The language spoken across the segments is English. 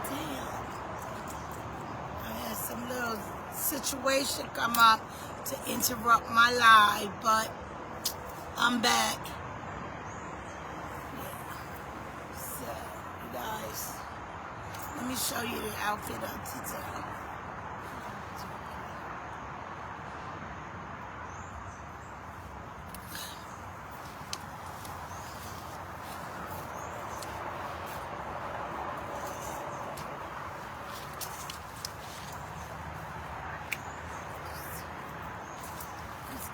Damn. I had some little situation come up to interrupt my live, but I'm back. Yeah. So, you guys, let me show you the outfit of today.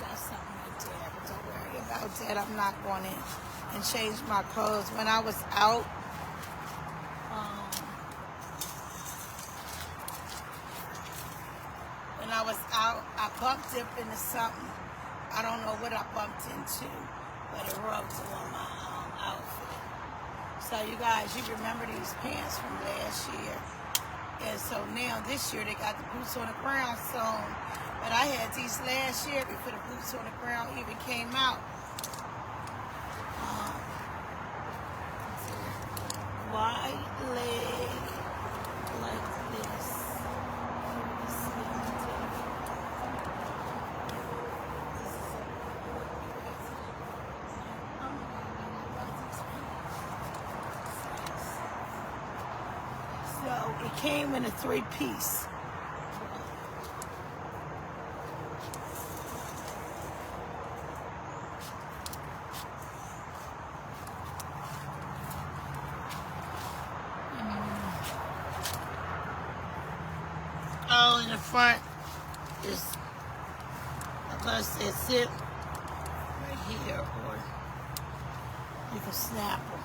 Got something right there, but don't worry about that. I'm not going in and change my clothes. When I was out, I bumped up into something. I don't know what I bumped into, but it rubbed on my outfit. So you guys, you remember these pants from last year. And so now this year they got the boots on the ground song. But I had these last year before the boots on the ground even came out. Wide leg like this. So it came in a 3-piece. Oh, in the front is, I'm gonna say zip right here, or you can snap them.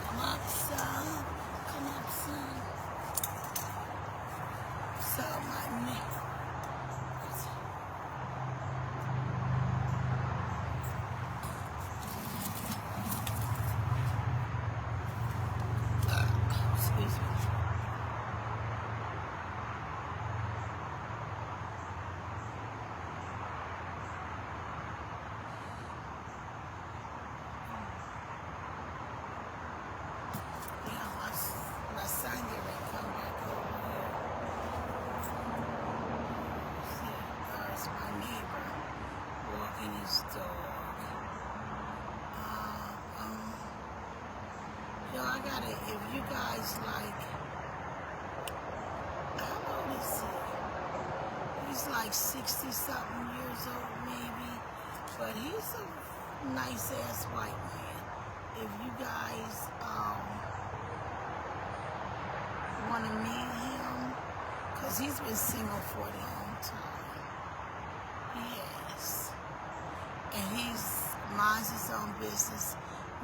Come up some, come up some. So my neck. Excuse me. My son get ready to come back over here. See, there's my neighbor walking his dog. Yo, I gotta, if you guys like, how old is he? He's like 60-something years old maybe, but he's a nice ass white man. If you guys want to meet him, because he's been single for a long time. Yes. And he's minds his own business.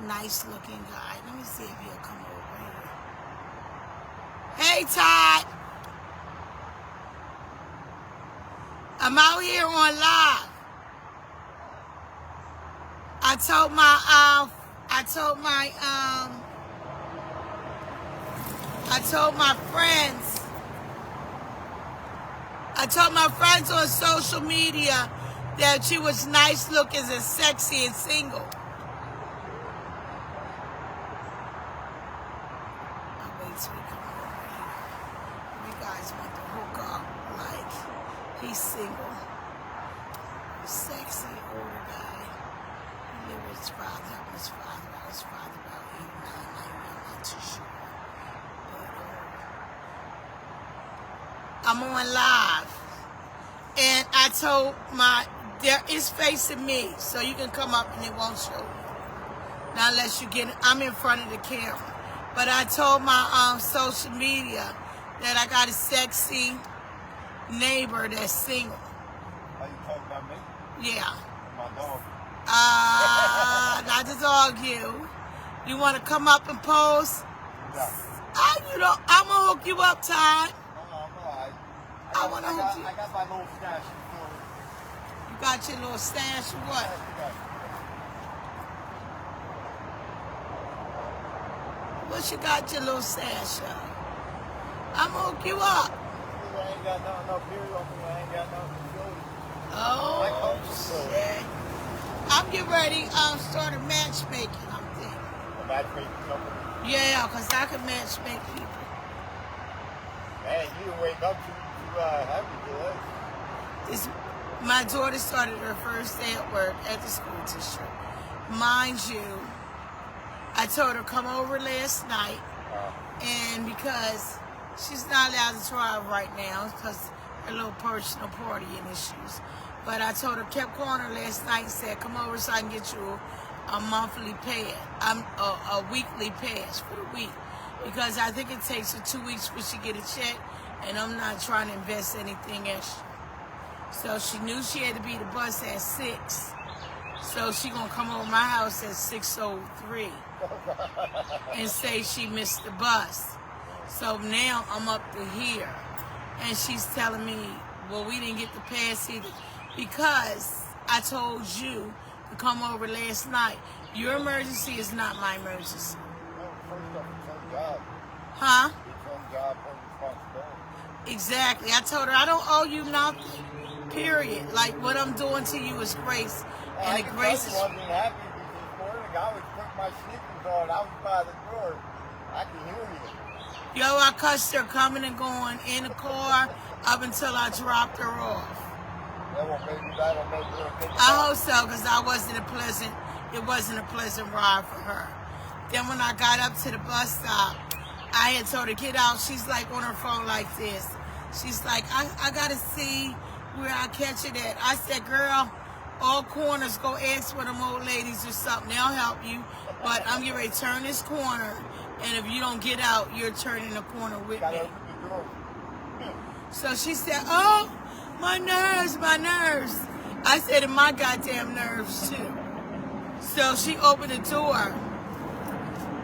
Nice looking guy. Let me see if he'll come over here. Hey, Todd. I'm out here on live. I told my friends on social media that she was nice looking and sexy and single. I'll wait till we come over here. You guys want to hook up, like, he's single. Sexy older guy. He lived with his father, helping his father out. His father about 8 or 9, I'm not too sure. But I'm on live. And I told there is facing me, so you can come up and it won't show you. Not unless you get, I'm in front of the camera. But I told my social media that I got a sexy neighbor that's single. Are you talking about me? Yeah. My dog. Not to dog you. You want to come up and pose? Yeah. I'm going to hook you up, Todd. No, I'm alright. I want to hook you. I got my little stash. You got your little stash or what? What you got your little stash of? I'm gonna hook you up. I ain't got nothing up here on me. I ain't got nothing to show you. Oh, shit. I'm getting ready to start a matchmaking, I'm thinking. A matchmaking company. Yeah, because I can matchmake people. Man, you didn't wake up to have me do that. My daughter started her first day at work at the school district. Mind you, I told her come over last night, and because she's not allowed to drive right now because her little personal partying issues. But I told her, kept calling her last night and said, come over so I can get you a monthly pass, a weekly pass for the week. Because I think it takes her 2 weeks before she get a check, and I'm not trying to invest anything extra. So she knew she had to be the bus at 6. So she gonna come over my house at 6:03 and say she missed the bus. So now I'm up to here, and she's telling me, well, we didn't get the pass either because I told you to come over last night. Your emergency is not my emergency. First off, it's her job. Huh? It's her job, her responsibility. Exactly. I told her I don't owe you nothing. Period. Like what I'm doing to you is grace, and the grace is. I wasn't happy because this morning I was putting my sneakers on. I was by the door. I can hear you. Yo, I cussed her coming and going in the car up until I dropped her off. That'll make her a good I hope so, because it wasn't a pleasant ride for her. Then when I got up to the bus stop, I had told her, get out. She's like on her phone like this. She's like, I got to see where I catch it at. I said, girl, all corners, go ask for them old ladies or something. They'll help you. But I'm getting ready to turn this corner, and if you don't get out, you're turning the corner with me. So she said, oh, my nerves, my nerves. I said, and my goddamn nerves, too. So she opened the door,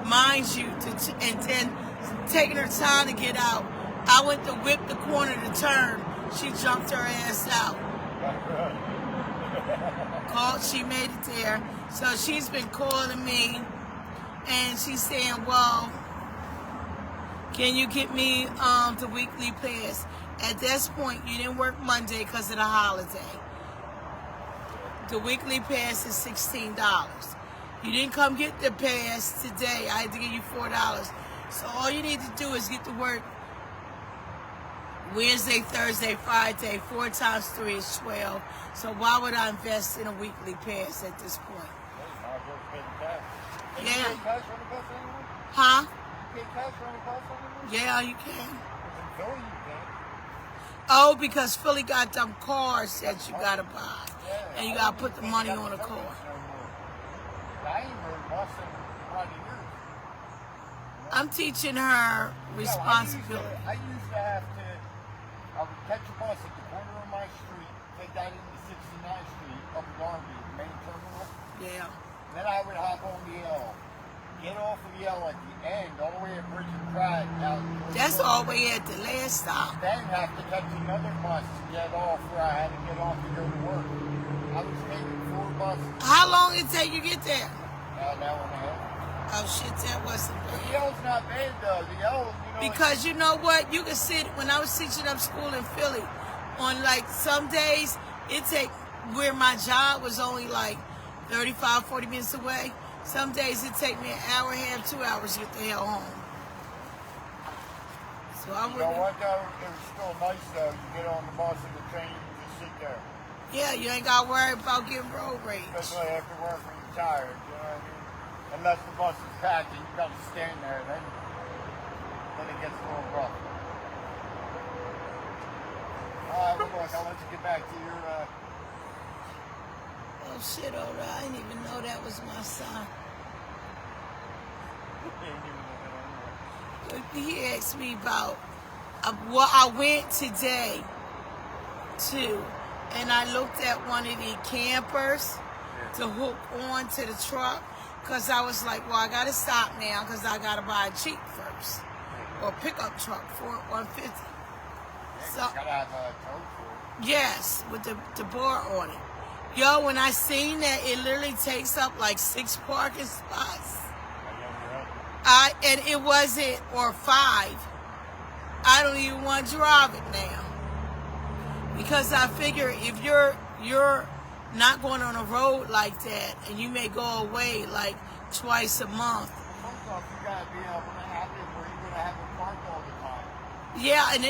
mind you, and then taking her time to get out. I went to whip the corner to turn. She jumped her ass out. She made it there. So she's been calling me, and she's saying, well, can you get me the weekly pass? At this point, you didn't work Monday because of the holiday. The weekly pass is $16. You didn't come get the pass today. I had to give you $4. So all you need to do is get to work Wednesday, Thursday, Friday. 4 times 3 is 12. So why would I invest in a weekly pass at this point? Yeah. Huh? Yeah, you can. Oh, because Philly got them cars that you gotta buy, and you gotta put the money on the car. I'm teaching her responsibility. I used to have to. I would catch a bus at the corner of my street, take that into 69th Street up in Darby, the main terminal. Yeah. Then I would hop on the L, get off of the L at the end, all the way at Bridge and Pratt. That's all the way at the last stop. Then have to catch another bus to get off where I had to get off to go to work. I was taking 4 buses. How long did it take you to get there? An hour and a half. Oh shit, that wasn't The bad. L's not bad though. The L, Because you know what? You can sit, when I was teaching up school in Philly, on like some days, it take, where my job was only like 35, 40 minutes away. Some days it take me an hour and a half, 2 hours to get the hell home. So I You wouldn't. know what though? It was still nice though. You get on the bus and the train, you just sit there. Yeah, you ain't got to worry about getting road rage. Especially after work when you're tired, you know what I mean? Unless the bus is packed and you got to stand there, then it gets a little rough. Alright, well look, I'll let you get back to your, Oh shit, Oda, I didn't even know that was my son. He asked me about, well, I went today too, and I looked at one of the campers to hook on to the truck, because I was like, well, I got to stop now because I got to buy a Jeep first, or pickup truck for $150. So, you gotta have a tow for it. yes, with the bar on it. Yo, when I seen that, it literally takes up like 6 parking spots. And it wasn't, or 5. I don't even want to drive it now. Because I figure if you're not going on a road like that, and you may go away like twice a month. First off, you gotta be able to have it where you're gonna have it parked all the time. Yeah, and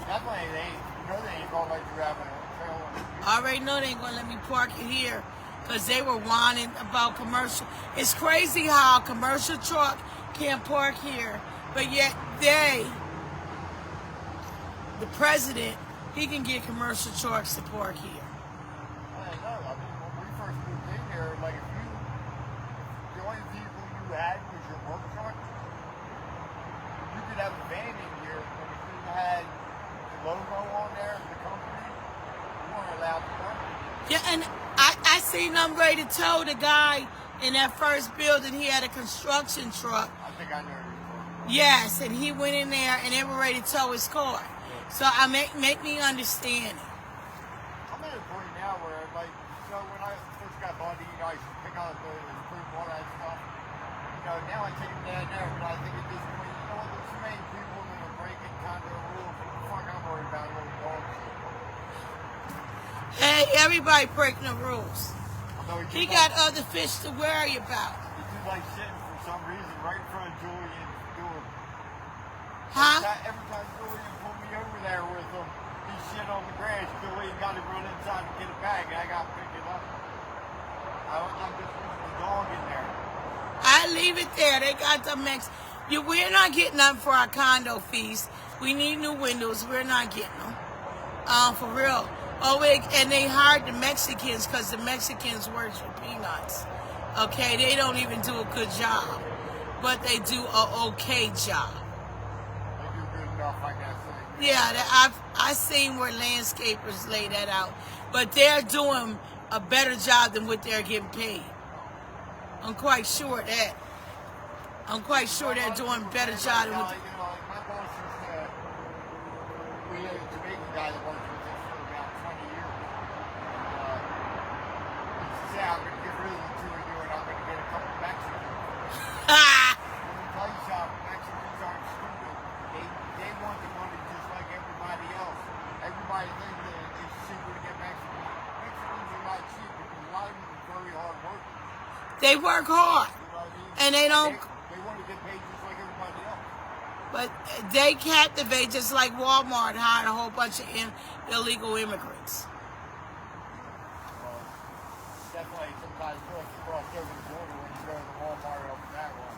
Definitely, they ain't gonna let you have a trailer. I already know they ain't gonna let me park it here, because they were whining about commercial. It's crazy how a commercial truck can't park here, but yet the president, he can get commercial trucks to park here. I know. I mean, when we first moved in here, like the only vehicle you had was your work truck, you could have a van in here, but if you had the logo on there, the company, you weren't allowed to park it. Yeah, and I seen them ready to tow the guy in that first building. He had a construction truck. I think I know who you're Yes, and he went in there and they were ready to tow his car. So I make me understand it. I'm at a point now where, like, so when I first got bought, I used to pick out the fruit and all that stuff. Now I take them down there, but I think at this point, there's so many people that are breaking condo rules. Fuck, I'm worried about little dogs. Hey, everybody breaking the rules. Although He got other fish to worry about. He just like sitting for some reason right in front of Julian's door. Huh? Every time Julian pulled me over there with him, he shit on the grass. Julian got to run inside and get a bag, and I got to pick it up. I'm just leaving the dog in there. I leave it there. They got the mix. We're not getting them for our condo fees. We need new windows. We're not getting them. For real. Oh, and they hired the Mexicans because the Mexicans work for peanuts. Okay, they don't even do a good job, but they do a okay job. They do good enough, I guess. Yeah, I seen where landscapers lay that out, but they're doing a better job than what they're getting paid. I'm quite sure of that. I'm quite sure they're doing a better job than what. Like my boss used to, we had a Jamaican guy that worked with us for about 20 years. He used to say, I'm going to get rid of the two of you and I'm going to get a couple of Mexicans. Let me tell you something, Mexicans aren't stupid. They want the money just like everybody else. Everybody thinks that it's cheaper to get Mexicans. Mexicans are not cheap because a lot of them are very hard workers. They work hard, You know what I mean? and they don't. They want to get paid just like everybody else. But they captivate just like Walmart hired a whole bunch of illegal immigrants. Well, definitely sometimes once you cross over the border when you go to the Walmart over that one.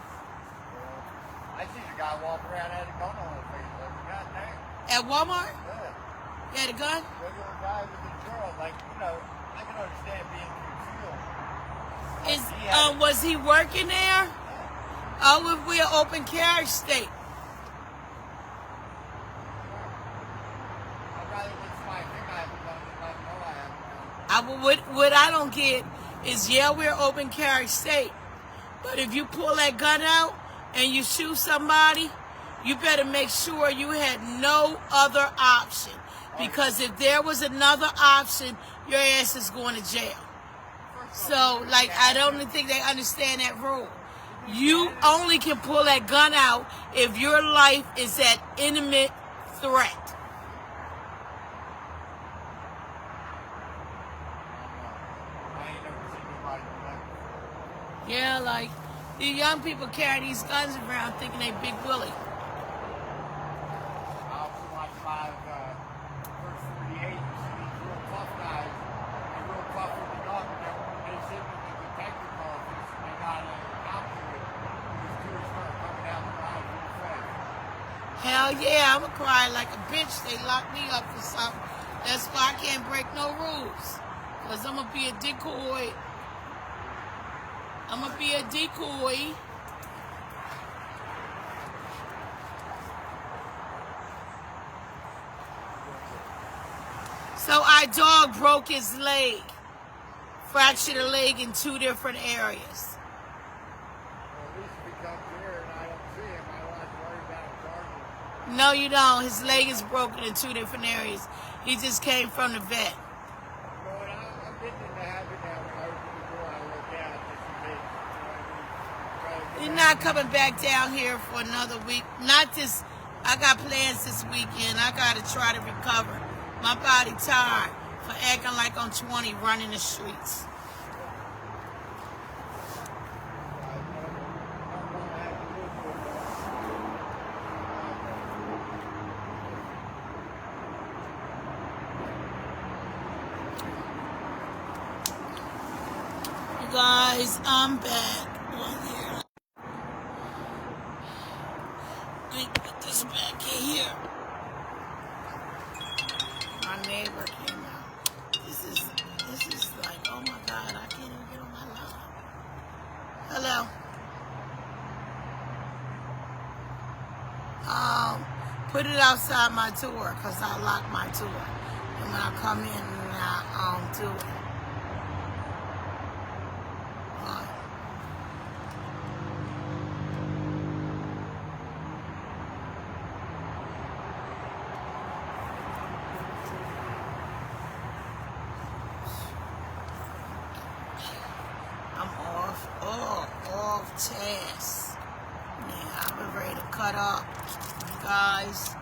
I seen a guy walk around had a gun on his face. Like, God damn. At Walmart? Yeah. You had a gun? Regular guy with a girl. Like, I can understand being concealed. Was he working there? Oh, we're an open carriage state. I'd rather let somebody think I have a gun than let them know I have a gun. What I don't get is, yeah, we're an open carriage state, but if you pull that gun out and you shoot somebody, you better make sure you had no other option. Because if there was another option, your ass is going to jail. So, like, I don't think they understand that rule. You only can pull that gun out if your life is at imminent threat. I ain't never seen nobody do that. Yeah, like, the young people carry these guns around thinking they Big Willie. I also watch a lot of First 48. You see these real tough guys. They're real tough with the gun. They sit with the detective office and they got a cop to it. These two start coming out the line real fast. Hell yeah, I'm going to cry like a bitch. They locked me up for something. That's why I can't break no rules. Because I'm going to be a decoy. I'm going to be a decoy. So our dog broke his leg. Fractured a leg in 2 different areas. Well, at least if he comes here and I don't see him, I don't have to worry about him charging. No, you don't. His leg is broken in 2 different areas. He just came from the vet. But I'm getting in the not coming back down here for another week. Not this. I got plans this weekend. I got to try to recover. My body tired for acting like I'm 20 running the streets. You guys, I'm back. Let me put this back in here. My neighbor came out. This is like, oh my God, I can't even get on my line. Hello. Put it outside my door, because I lock my door. And when I come in, I do it. Off task. Now I'm ready to cut up, you guys.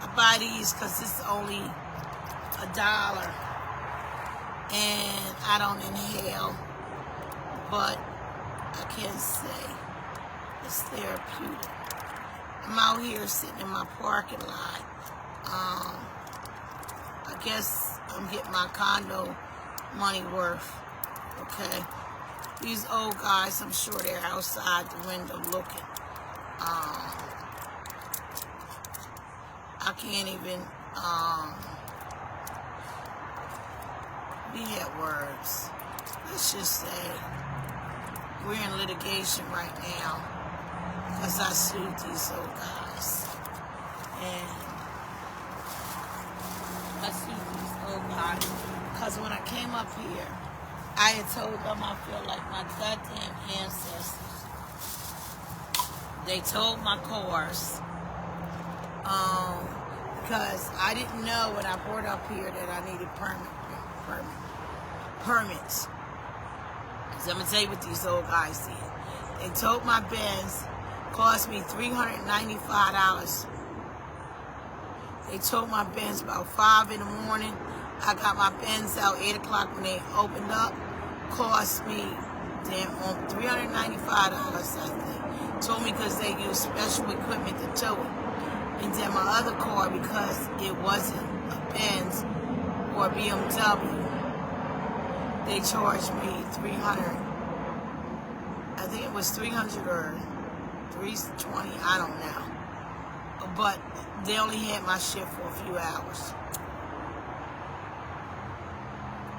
I buy these because it's only $1, and I don't inhale, but I can say it's therapeutic. I'm out here sitting in my parking lot. I guess I'm getting my condo money worth, okay? These old guys, I'm sure they're outside the window looking. I can't even, we had words. Let's just say we're in litigation right now because I sued these old guys. And I sued these old guys because when I came up here, I had told them I feel like my goddamn ancestors. They told my cars, because I didn't know when I brought up here that I needed permits. So I'm gonna tell you what these old guys did. They told my Benz cost me $395. They towed my Benz about 5 in the morning. I got my Benz out 8 o'clock when they opened up. Cost me $395, I think. Told me because they used special equipment to tow it. And then my other car, because it wasn't a Benz or a BMW, they charged me $300. I think it was $300 or $320, I don't know. But they only had my shit for a few hours.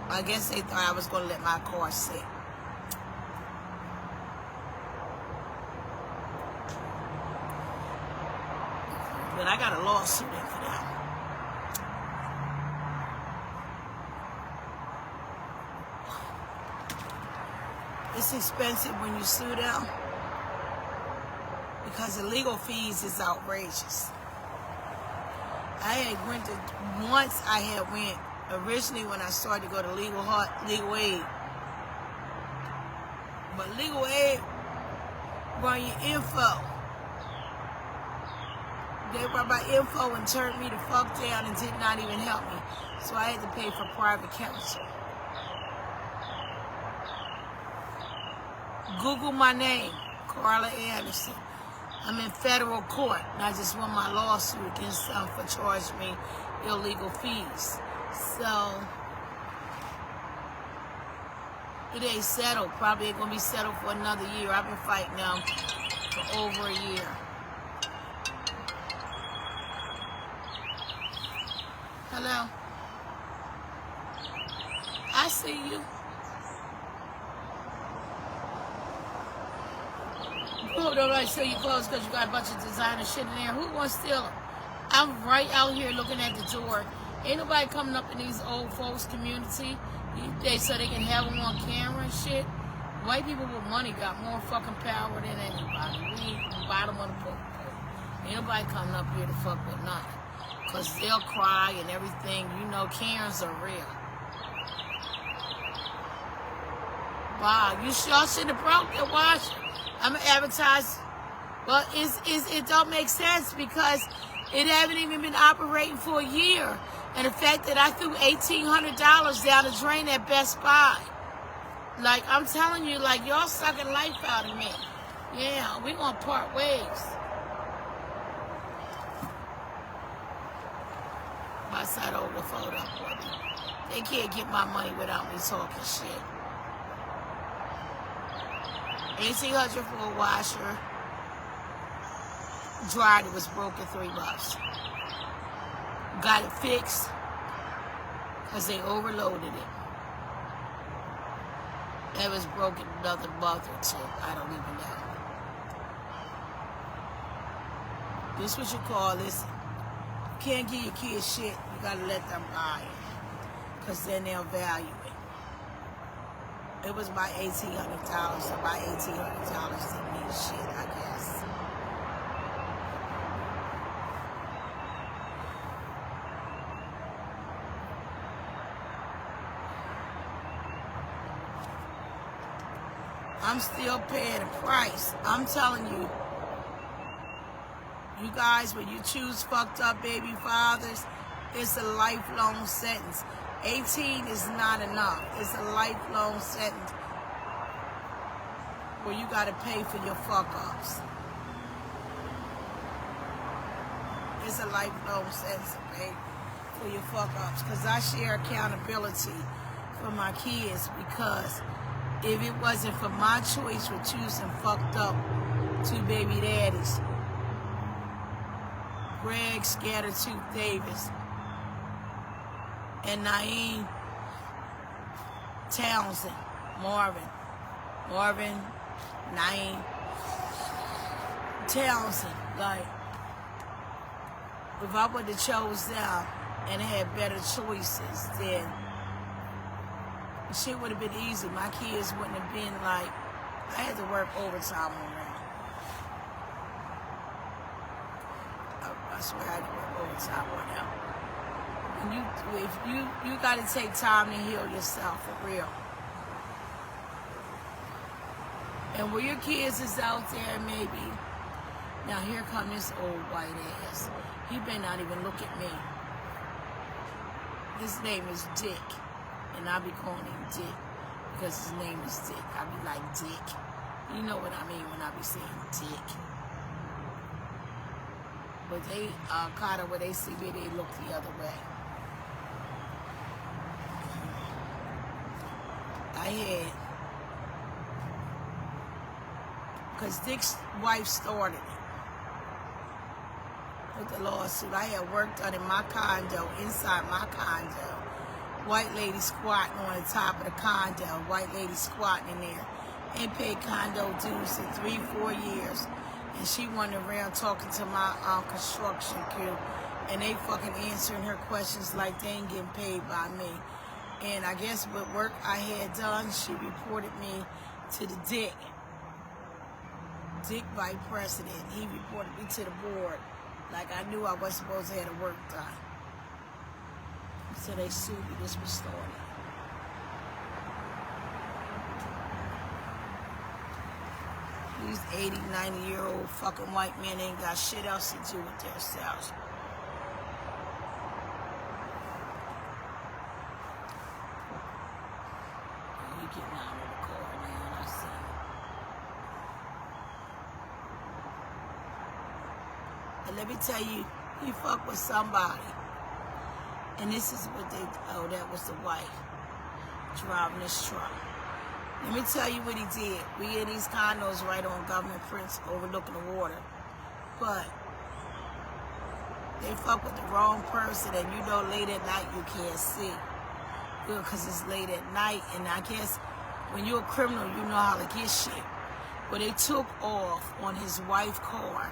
I guess they thought I was going to let my car sit. But I got a lawsuit in for that. It's expensive when you sue them because the legal fees is outrageous. I had went to, once I had went, originally when I started to go to legal aid. But legal aid run your info. They run my info and turned me the fuck down and did not even help me. So I had to pay for private counsel. Google my name, Carla Anderson. I'm in federal court, and I just won my lawsuit against them for charging me illegal fees. So, it ain't settled. Probably ain't gonna be settled for another year. I've been fighting them for over a year. Hello? I see you. People don't like sell your clothes because you got a bunch of designer shit in there. Who wants to steal them? I'm right out here looking at the door. Ain't nobody coming up in these old folks community so they can have them on camera and shit. White people with money got more fucking power than anybody. We the bottom of the book. Ain't nobody coming up here to fuck with nothing. Because they'll cry and everything. You know, Karens are real. Wow, y'all shouldn't have broke the washer. I'm gonna advertise. Well, it don't make sense because it haven't even been operating for a year. And the fact that I threw $1,800 down the drain at Best Buy. Like, I'm telling you, like, y'all sucking life out of me. Yeah, we gonna part ways. My side over the photo for me. They can't get my money without me talking shit. $1,800 for a washer. Dried, it was broken $3. Got it fixed because they overloaded it. It was broken another month or two. I don't even know. This what you call this. You can't give your kids shit. You gotta let them buy it. Because then they'll value it. It was about $1,800. So about $1,800 didn't mean shit, I guess. I'm still paying the price. I'm telling you. You guys, when you choose fucked up baby fathers, it's a lifelong sentence. 18 is not enough. It's a lifelong sentence where you got to pay for your fuck-ups. It's a lifelong sentence to pay for your fuck-ups because I share accountability for my kids because if it wasn't for my choice for choosing fucked up two baby daddies, Greg Scattertooth Davis and Naeem Townsend, Marvin, Naeem Townsend, like, if I would have chose them and had better choices, then shit would have been easy. My kids wouldn't have been like, I had to work overtime on them. I swear I had to work overtime on them. And you got to take time to heal yourself for real. And where your kids is out there, maybe. Now here come this old white ass. He better not even look at me. His name is Dick. And I be calling him Dick because his name is Dick. I be like, Dick. You know what I mean when I be saying Dick. But they kind of, when they see me, they look the other way. I had, because Dick's wife started it with the lawsuit. I had work done in my condo, inside my condo. White lady squatting on the top of the condo. White lady squatting in there. Ain't paid condo dues in 3-4 years. And she went around talking to my construction crew. And they fucking answering her questions like they ain't getting paid by me. And I guess with work I had done, she reported me to the Dick. Dick Vice President. He reported me to the board. Like I knew I wasn't supposed to have the work done. So they sued me. This was started. These 80, 90-year-old fucking white men ain't got shit else to do with themselves. You getting out of the car now, I see you. And let me tell you, you fuck with somebody. And this is what they, oh, that was the wife driving this truck. Let me tell you what he did. We in these condos right on Government Prince overlooking the water. But they fuck with the wrong person and you know late at night you can't see. Good, because it's late at night and I guess when you're a criminal you know how to get shit. But they took off on his wife's car.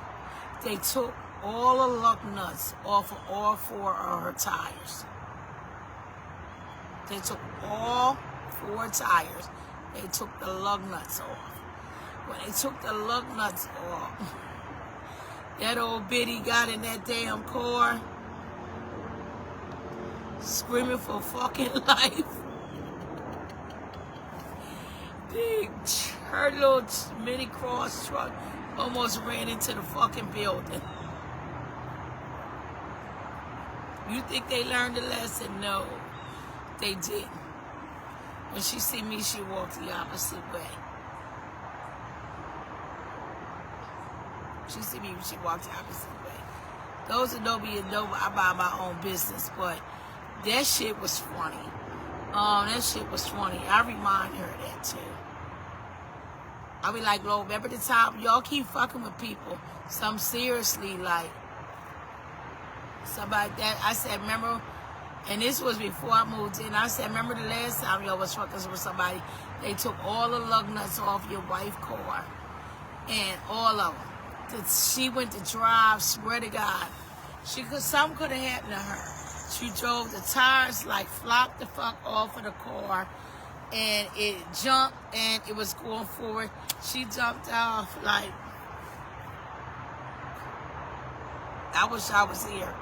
They took all the lug nuts off of all 4 of her tires. They took all 4 tires. They took the lug nuts off. When they took the lug nuts off, that old biddy got in that damn car, screaming for fucking life. big, her little mini cross truck almost ran into the fucking building. You think they learned a lesson? No, they didn't. When she see me, she walked the opposite way. She see me, she walked the opposite way. Those Adobe, I buy my own business, but that shit was funny. That shit was funny. I remind her of that too. I be like, Lord, remember the time y'all keep fucking with people? Some seriously, like, somebody that I said, remember, and this was before I moved in. I said, remember the last time y'all was fucking with somebody? They took all the lug nuts off your wife's car, and all of them. She went to drive. Swear to God, something could have happened to her. She drove, the tires like flopped the fuck off of the car, and it jumped, and it was going forward. She jumped off like, I wish I was here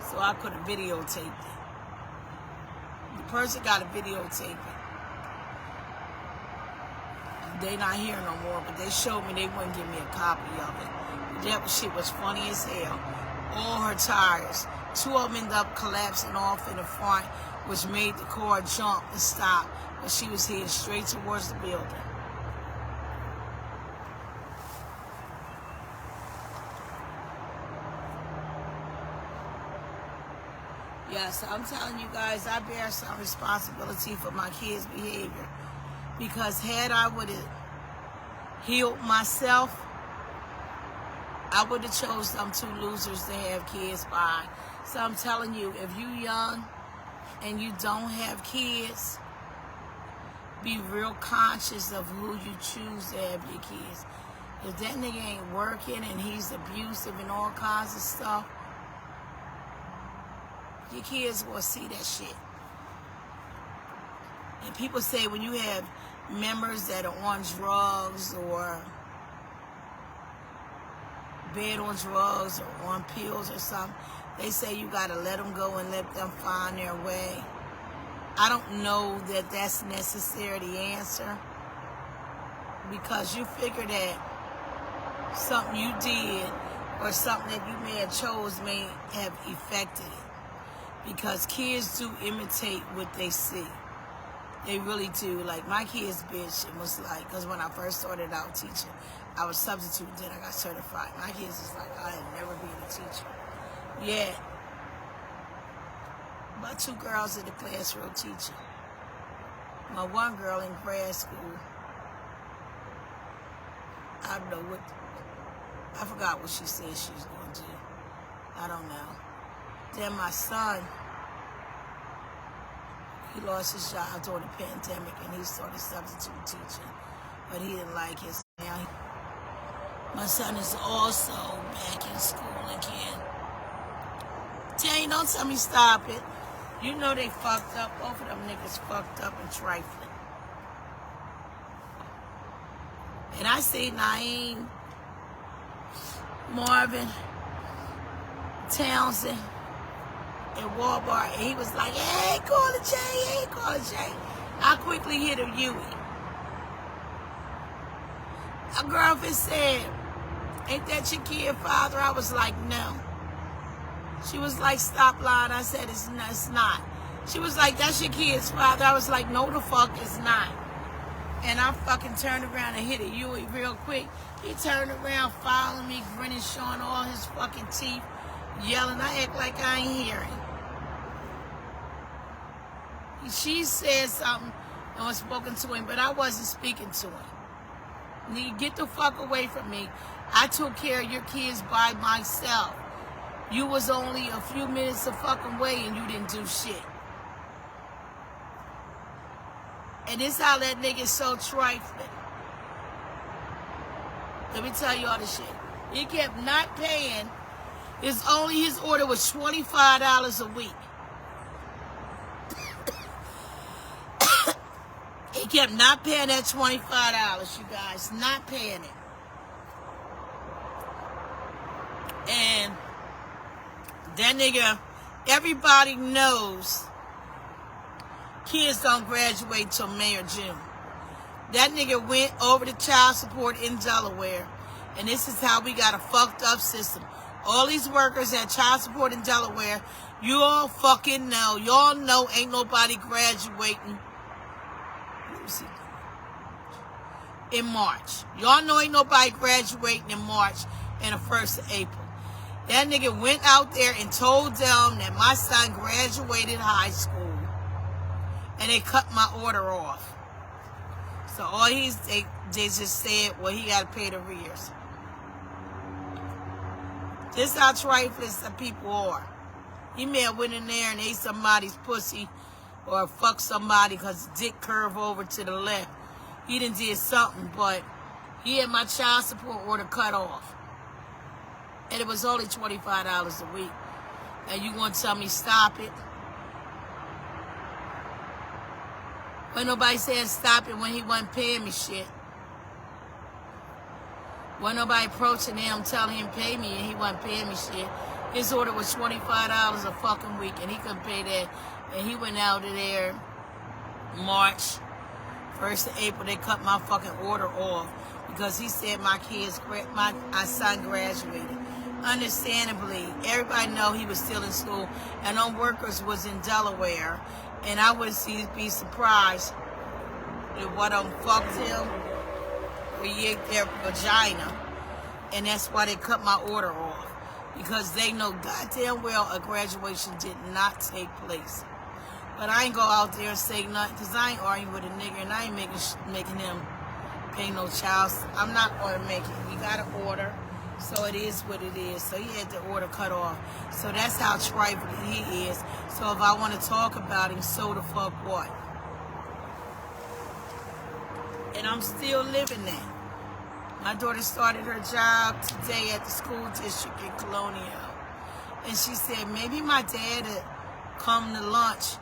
so I could have videotaped it. The person got to videotape it. They not here no more, but they showed me, they wouldn't give me a copy of it. That shit was funny as hell. All her tires, 2 of them ended up collapsing off in the front, which made the car jump and stop, but she was headed straight towards the building. Yes, I'm telling you guys, I bear some responsibility for my kids' behavior. Because had I would have healed myself, I would have chose them 2 losers to have kids by. So I'm telling you, if you young and you don't have kids, be real conscious of who you choose to have your kids. If that nigga ain't working and he's abusive and all kinds of stuff, your kids will see that shit. And people say when you have members that are on drugs or bed on drugs or on pills or something, they say you got to let them go and let them find their way. I don't know that that's necessarily the answer, because you figure that something you did or something that you may have chose may have affected it, because kids do imitate what they see. They really do. Like my kids, bitch, it was like, because when I first started out teaching, I was substitute, then I got certified. My kids is like, I had never been a teacher. Yeah. My 2 girls in the classroom teaching. My 1 girl in grad school. I don't know what, I forgot what she said she was going to do. I don't know. Then my son, he lost his job during the pandemic and he started substitute teaching, but he didn't like his. Now, my son is also back in school again. Tay, don't tell me stop it. You know they fucked up. Both of them niggas fucked up and trifling. And I see Naeem, Marvin, Townsend, and Walmart, and he was like, hey, call it Jay, hey, call it Jay. I quickly hit a Huey. A girlfriend said, ain't that your kid, father? I was like, no. She was like, stop lying. I said, it's not. She was like, that's your kid's father. I was like, no, the fuck it's not. And I fucking turned around and hit a Huey real quick. He turned around, following me, grinning, showing all his fucking teeth, yelling. I act like I ain't hearing. She said something and was spoken to him, but I wasn't speaking to him. You get the fuck away from me. I took care of your kids by myself. You was only a few minutes of fucking way and you didn't do shit. And this how that nigga's so trifling. Let me tell you all this shit. He kept not paying. His order was $25 a week. He kept not paying that $25, you guys. Not paying it. And that nigga, everybody knows kids don't graduate till May or June. That nigga went over to child support in Delaware. And this is how we got a fucked up system. All these workers at child support in Delaware, you all fucking know. Y'all know ain't nobody graduating. Let me see. In March. Y'all know ain't nobody graduating in March and the 1st of April. That nigga went out there and told them that my son graduated high school. And they cut my order off. So all they just said, well, he got to pay the arrears. This how trifling some people are. He may have went in there and ate somebody's pussy or fucked somebody because the dick curved over to the left. He done did something, but he had my child support order cut off. And it was only $25 a week. And you gonna tell me stop it? When nobody said stop it when he wasn't paying me shit. When nobody approaching him telling him pay me and he wasn't paying me shit. His order was $25 a fucking week and he couldn't pay that. And he went out of there March 1st of April. They cut my fucking order off because he said my son graduated. Understandably, everybody know he was still in school and them workers was in Delaware. And I would be surprised if one of them fucked him or yanked their vagina. And that's why they cut my order off. Because they know goddamn well a graduation did not take place. But I ain't go out there and say nothing because I ain't arguing with a nigga and I ain't making him pay no child. I'm not going to make it. We got an order. So it is what it is. So he had the order cut off. So that's how trifling he is. So if I want to talk about him, so the fuck what? And I'm still living that. My daughter started her job today at the school district in Colonial. And she said, maybe my dad would come to lunch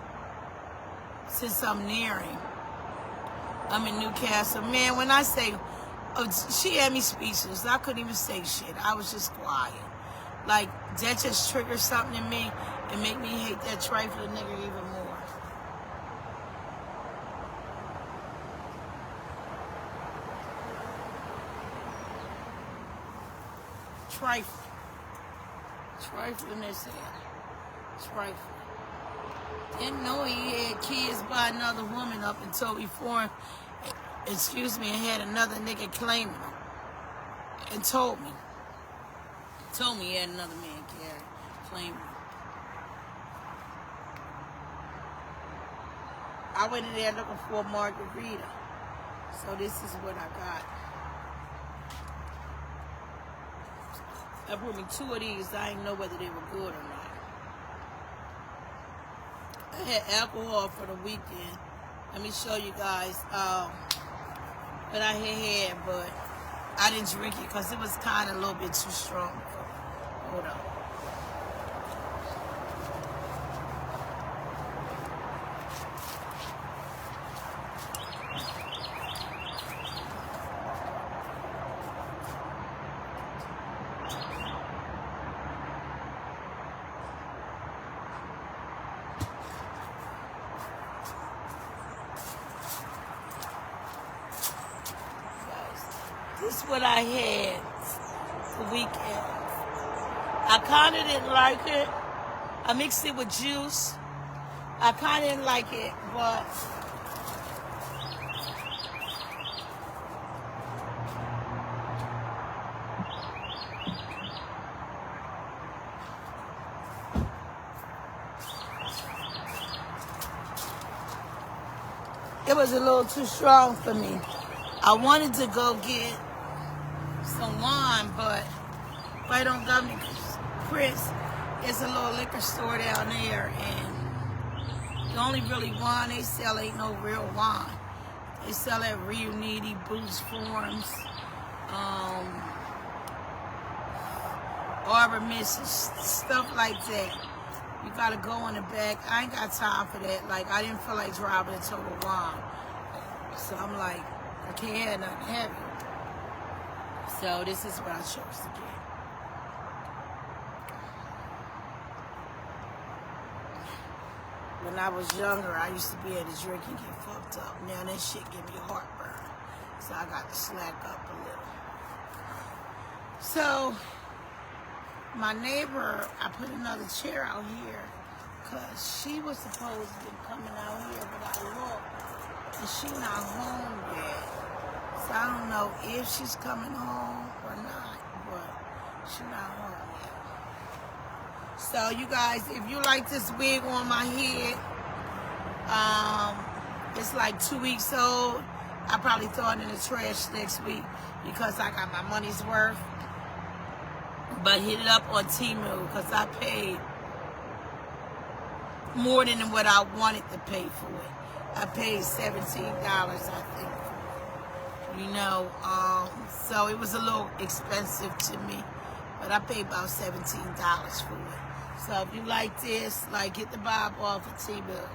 since I'm near him. I'm in Newcastle. Man, when I say, she had me speechless. I couldn't even say shit. I was just quiet. Like, that just triggered something in me and make me hate that trifling nigga even more. Trifling. Trifling as hell. Trifling. Didn't know he had kids by another woman up until before him. Excuse me, and had another nigga claiming him. And told me. Told me he had another man claiming him. I went in there looking for a margarita. So this is what I got. I brought me 2 of these. I didn't know whether they were good or not. I had alcohol for the weekend. Let me show you guys what I had, but I didn't drink it because it was kind of a little bit too strong. Hold on. This is what I had the weekend. I kind of didn't like it. I mixed it with juice. I kind of didn't like it, but it was a little too strong for me. I wanted to go get some wine, but right on Governor Chris, there's a little liquor store down there, and the only really wine they sell ain't no real wine. They sell at Rio Needy, Boots Farms, Arbor Mist, stuff like that. You gotta go in the back. I ain't got time for that. Like, I didn't feel like driving a Total Wine. So I'm like, I can't have nothing heavy. So this is what I chose to get. When I was younger, I used to be able to drink and get fucked up. Now that shit give me heartburn. So I got to slack up a little. So my neighbor, I put another chair out here because she was supposed to be coming out here, but I looked and she not home yet. So I don't know if she's coming home or not, but she's not home yet. So you guys, if you like this wig on my head, it's like 2 weeks old. I probably throw it in the trash next week because I got my money's worth. But hit it up on Temu because I paid more than what I wanted to pay for it. I paid $17, I think. You know, so it was a little expensive to me. But I paid about $17 for it. So if you like this, like, get the bob off of Temu.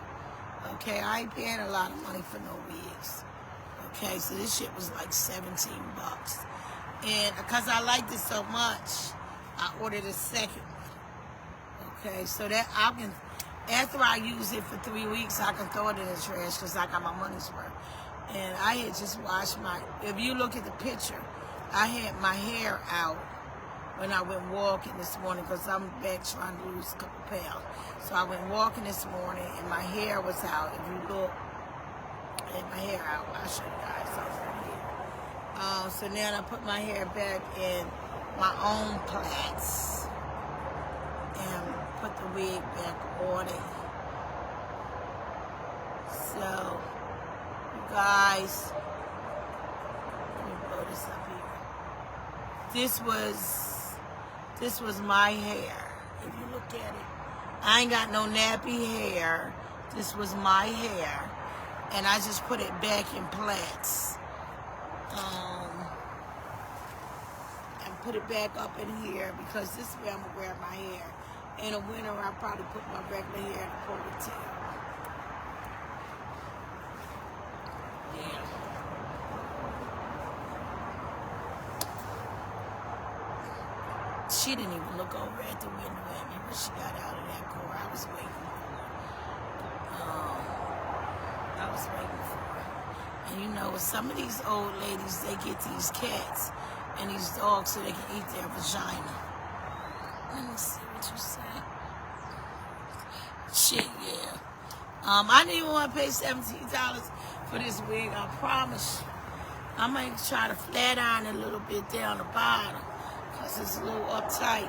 Okay, I ain't paying a lot of money for no wigs. Okay, so this shit was like 17 bucks. And because I liked it so much, I ordered a second one. Okay, so that I can, after I use it for 3 weeks, I can throw it in the trash because I got my money's worth. And I had just washed my, if you look at the picture, I had my hair out when I went walking this morning because I'm back trying to lose a couple pounds. So I went walking this morning and my hair was out. If you look, I had my hair out. I'll show you guys over here. So now I put my hair back in my own plaits and put the wig back on it. So, you guys, let me blow this up here. This was my hair. If you look at it, I ain't got no nappy hair. This was my hair, and I just put it back in plaits. Put it back up in here because this is where I'm gonna wear my hair. In the winter, I'll probably put my regular hair in a ponytail. Yeah. She didn't even look over at the window at me when she got out of that car. I was waiting for her. I was waiting for her. And you know, some of these old ladies, they get these cats and these dogs so they can eat their vagina. Let me see what you say. Shit, yeah. I didn't even want to pay $17 for this wig, I promise you. I might try to flat iron it a little bit down the bottom because it's a little uptight.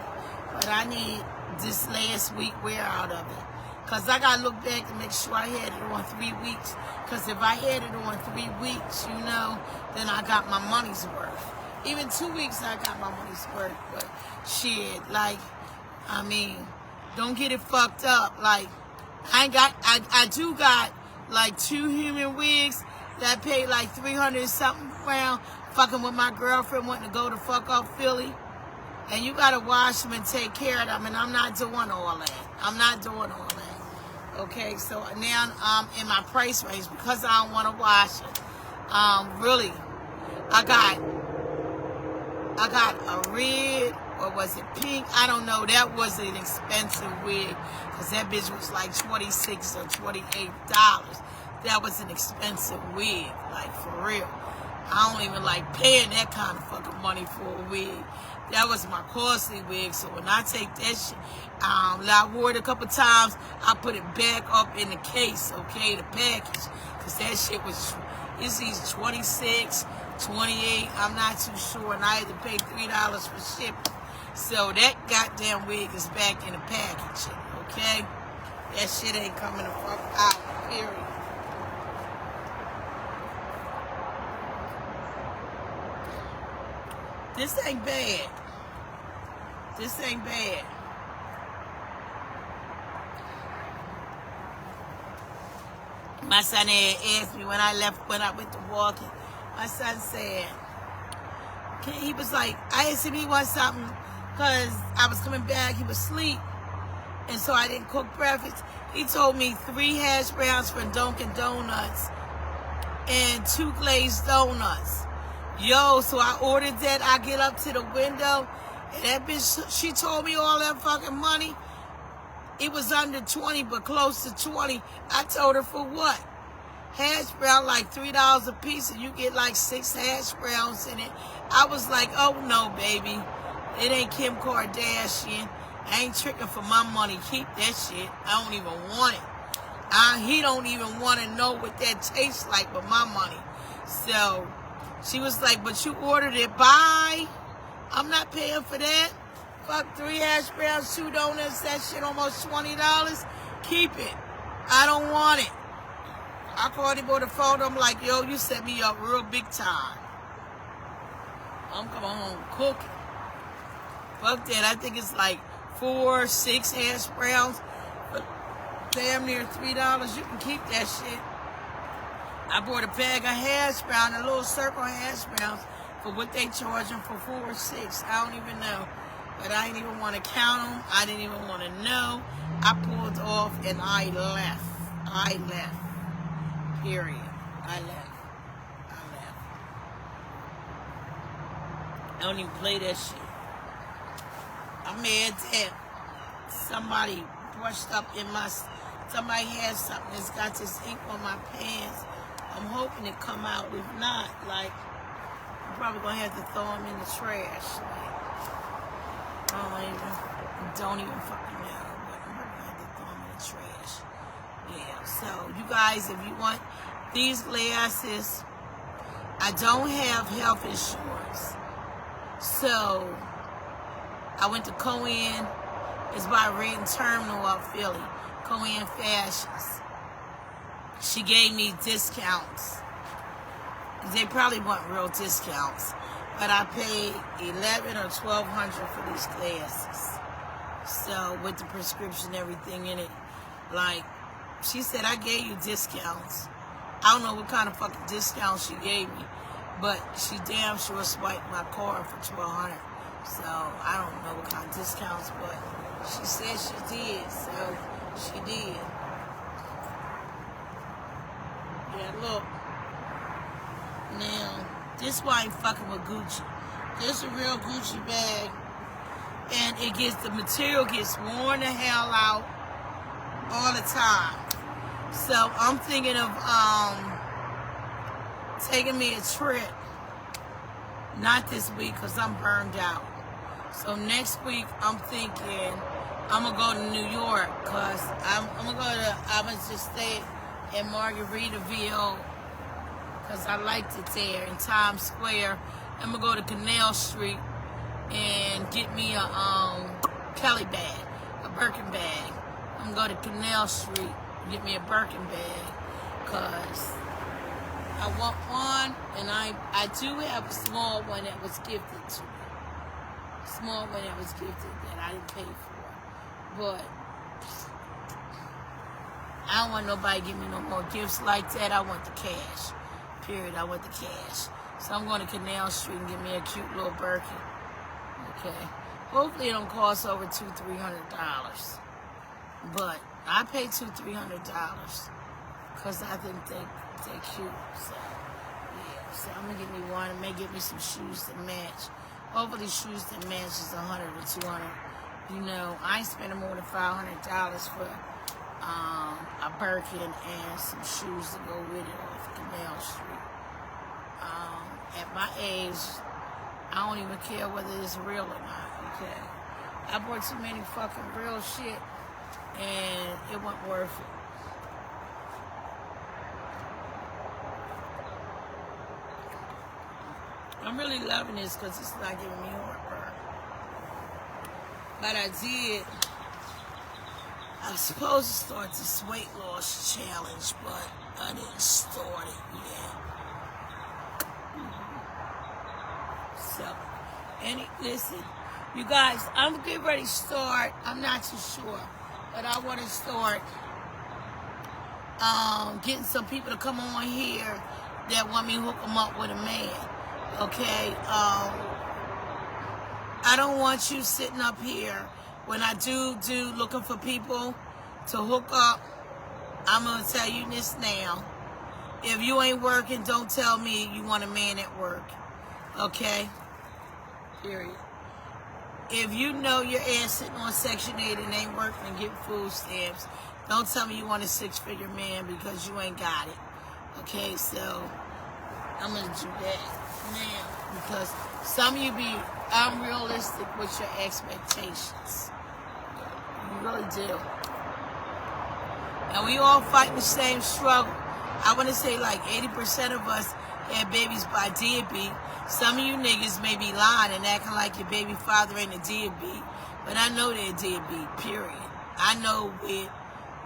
But I need this last week wear out of it. Because I got to look back to make sure I had it on 3 weeks. Because if I had it on 3 weeks, you know, then I got my money's worth. Even 2 weeks, I got my money's worth. But shit, like, I mean, don't get it fucked up. Like, I do got like 2 human wigs that paid like 300 something around, fucking with my girlfriend wanting to go to fuck off Philly. And you gotta wash them and take care of them, and I'm not doing all that. I'm not doing all that. Okay, so now I'm in my price range because I don't want to wash it. Really, I got a red, or was it pink? I don't know. That was an expensive wig because that bitch was like $26 or $28. That was an expensive wig, like for real. I don't even like paying that kind of fucking money for a wig. That was my costly wig. So when I take that shit, I wore it a couple times. I put it back up in the case, okay, the package, because that shit was, it's these 26, 28. I'm not too sure, and I had to pay $3 for shipping. So that goddamn wig is back in the package, okay? That shit ain't coming the fuck out, period. This ain't bad. This ain't bad. My son had asked me when I went to walking. My son said, he was like, I asked him he wanted something because I was coming back, he was asleep. And so I didn't cook breakfast. He told me 3 hash browns from Dunkin' Donuts and 2 glazed donuts. Yo, so I ordered that. I get up to the window, and that bitch, she told me all that fucking money. It was under 20, but close to 20. I told her for what? Hash brown like $3 a piece, and you get like 6 hash browns in it. I was like, oh no, baby. It ain't Kim Kardashian. I ain't tricking for my money. Keep that shit. I don't even want it. He don't even want to know what that tastes like with my money. So she was like, but you ordered it. Bye. I'm not paying for that. Fuck 3 hash browns, 2 donuts. That shit almost $20. Keep it. I don't want it. I called him on the phone. I'm like, yo, you set me up real big time. I'm coming home cooking. Fuck that. I think it's like 4, 6 hash browns. But damn near $3. You can keep that shit. I bought a bag of hash brown, a little circle hash browns, for what they charging for 4 or 6. I don't even know. But I didn't even want to count them. I didn't even want to know. I pulled off and I left. I left. Period. I left. I don't even play that shit. I'm mad that somebody brushed up in my... Somebody has something that's got this ink on my pants. I'm hoping it come out. If not, like, I'm probably going to have to throw them in the trash. Like, I don't even fucking know. But I'm going to have to throw them in the trash. Yeah, so you guys, if you want these glasses, I don't have health insurance. So I went to Cohen. It's by Renton Terminal up Philly. Cohen Fashions. She gave me discounts. They probably want real discounts. But I paid $1,100 or $1,200 for these glasses. So with the prescription, everything in it. Like, she said, I gave you discounts. I don't know what kind of fucking discounts she gave me. But she damn sure swiped my card for $1,200. So I don't know what kind of discounts, but she said she did. So she did. Yeah, look. Now, this why I ain't fucking with Gucci. This is a real Gucci bag. And it gets, the material gets worn the hell out all the time. So I'm thinking of taking me a trip. Not this week, because I'm burned out. So next week, I'm thinking I'm going to go to New York, because I'm going to just stay in Margaritaville, because I liked it there in Times Square. I'm going to go to Canal Street and get me a Kelly bag, a Birkin bag. I'm going to go to Canal Street and get me a Birkin bag, because I want one, and I do have a small one that was gifted to me. Small one that was gifted that I didn't pay for. But I don't want nobody to give me no more gifts like that. I want the cash. Period. I want the cash. So I'm going to Canal Street and get me a cute little Birkin. Okay. Hopefully it don't cost over $200-300. But I pay $200-300 because I think they're cute. So yeah. So I'm gonna get me one and may get me some shoes to match. Hopefully shoes that match is $100 or $200. You know, I ain't spending more than $500 for a Birkin and some shoes to go with it off Canal Street. At my age, I don't even care whether it's real or not, okay? I bought too many fucking real shit, and it wasn't worth it. I'm really loving this because it's not giving me heartburn. But I was supposed to start this weight loss challenge, but I didn't start it yet. So, listen, you guys, I'm getting ready to start. I'm not too sure, but I want to start getting some people to come on here that want me to hook them up with a man. Okay, I don't want you sitting up here when I do looking for people to hook up. I'm going to tell you this now. If you ain't working, don't tell me you want a man at work. Okay? Period. If you know your ass sitting on Section 8 and ain't working and getting food stamps, don't tell me you want a 6-figure man because you ain't got it. Okay, so I'm gonna do that now because some of you be unrealistic with your expectations. You really do. And we all fighting the same struggle. I want to say like 80% of us had babies by deadbeat. Some of you niggas may be lying and acting like your baby father ain't a deadbeat. But I know they're deadbeat, period. I know with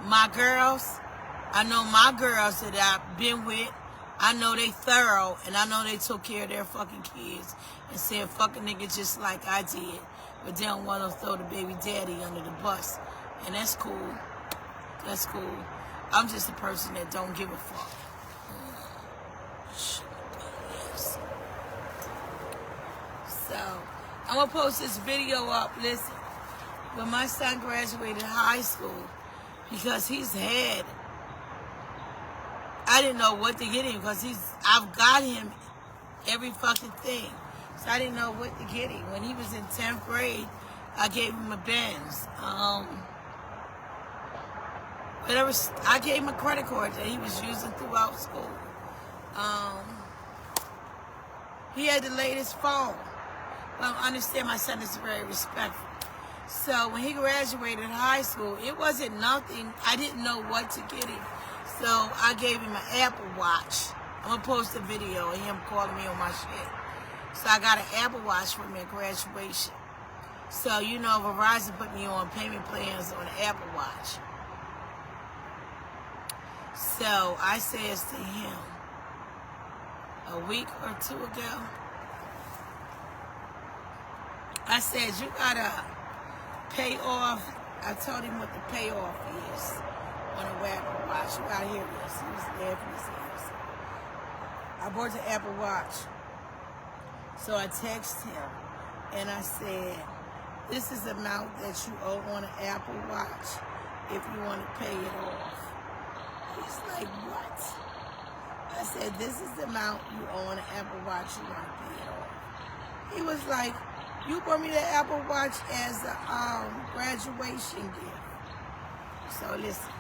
my girls, I know my girls that I've been with, I know they thorough, and I know they took care of their fucking kids and said fuck a nigga just like I did. But they don't want to throw the baby daddy under the bus. And that's cool. That's cool. I'm just a person that don't give a fuck. Yes. So, I'm going to post this video up. Listen, when my son graduated high school, because he's had, I didn't know what to get him because I've got him every fucking thing. So I didn't know what to get him. When he was in 10th grade, I gave him a Benz. I gave him a credit card that he was using throughout school. He had the latest phone. Well, I understand my son is very respectful. So when he graduated high school, it wasn't nothing. I didn't know what to get him. So I gave him an Apple Watch. I'm going to post a video of him calling me on my shit. So I got an Apple Watch for him at graduation. So, you know, Verizon put me on payment plans on the Apple Watch. So I says to him a week or two ago, I said, you gotta pay off. I told him what the payoff is on a Apple Watch. You gotta hear this. He was laughing his ears. I bought the Apple Watch. So I texted him and I said, this is the amount that you owe on an Apple Watch if you want to pay it off. He's like, what? I said, this is the amount you owe on an Apple Watch, you want to pay it off. He was like, you bought me the Apple Watch as a graduation gift. So listen.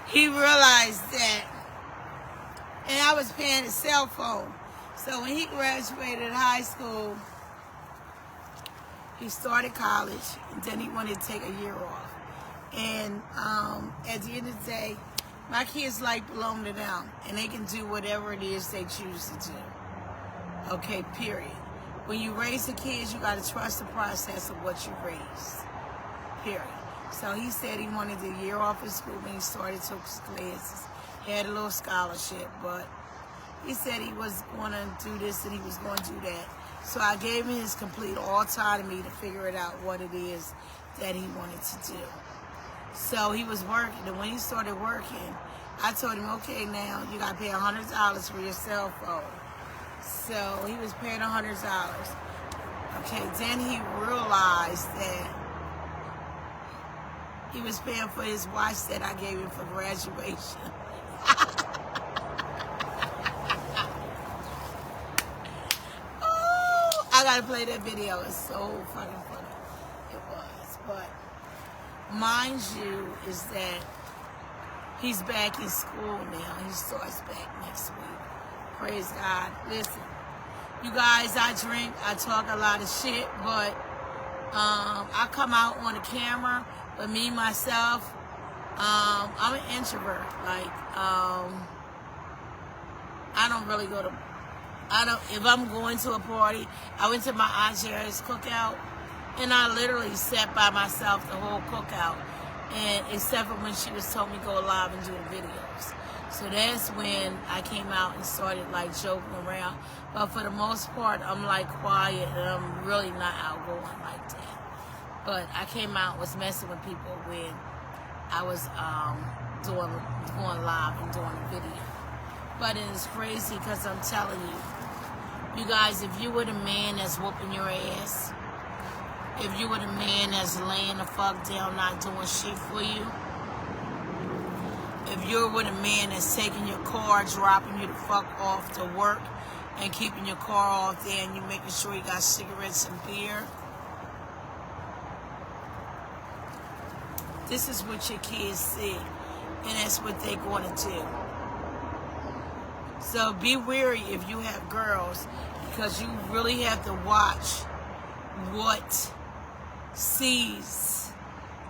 He realized that, and I was paying his cell phone. So when he graduated high school, he started college, and then he wanted to take a year off. And at the end of the day, my kids like belong to them, and they can do whatever it is they choose to do. Okay, period. When you raise the kids, you got to trust the process of what you raise. Period. So he said he wanted a year off of school when he started, took his classes. He had a little scholarship, but he said he was going to do this and he was going to do that. So I gave him his complete autonomy to figure it out what it is that he wanted to do. So he was working, and when he started working, I told him, okay, now you got to pay $100 for your cell phone. So he was paying $100. Okay, then he realized that he was paying for his watch that I gave him for graduation. Oh, I gotta play that video. It's so fucking funny. It was. But mind you is that he's back in school now. He starts back next week. Praise God. Listen, you guys, I drink, I talk a lot of shit, but I come out on the camera, but me, myself, I'm an introvert. Like, I don't really go to, if I'm going to a party, I went to my Aunt Jerry's cookout, and I literally sat by myself the whole cookout, and except for when she was told me to go live and do the videos. So that's when I came out and started like joking around. But for the most part, I'm like quiet, and I'm really not outgoing like that. But I came out, was messing with people when I was going live and doing a video. But it's crazy because I'm telling you guys, if you were the man that's whooping your ass, if you were the man that's laying the fuck down, not doing shit for you, if you're with a man that's taking your car, dropping you the fuck off to work, and keeping your car off there, and you're making sure you got cigarettes and beer, this is what your kids see, and that's what they're going to do. So be wary if you have girls, because you really have to watch what seeds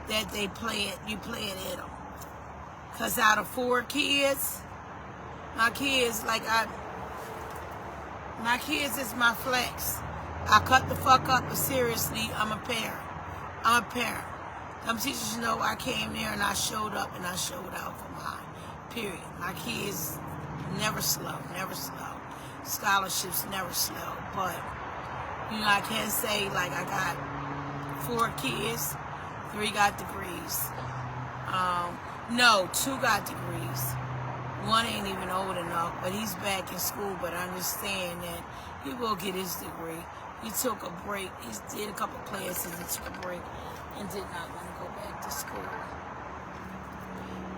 that you play it in them. Because out of 4 kids, my kids is my flex. I cut the fuck up, but seriously, I'm a parent. Some teachers know I came there and I showed up and I showed out for mine. Period. My kids never slow. Scholarships never slow. But, I can't say like I got 4 kids, 3 got degrees. No, 2 got degrees. 1 ain't even old enough, but he's back in school. But I understand that he will get his degree. He took a break. He did a couple classes and took a break and did not want to go back to school.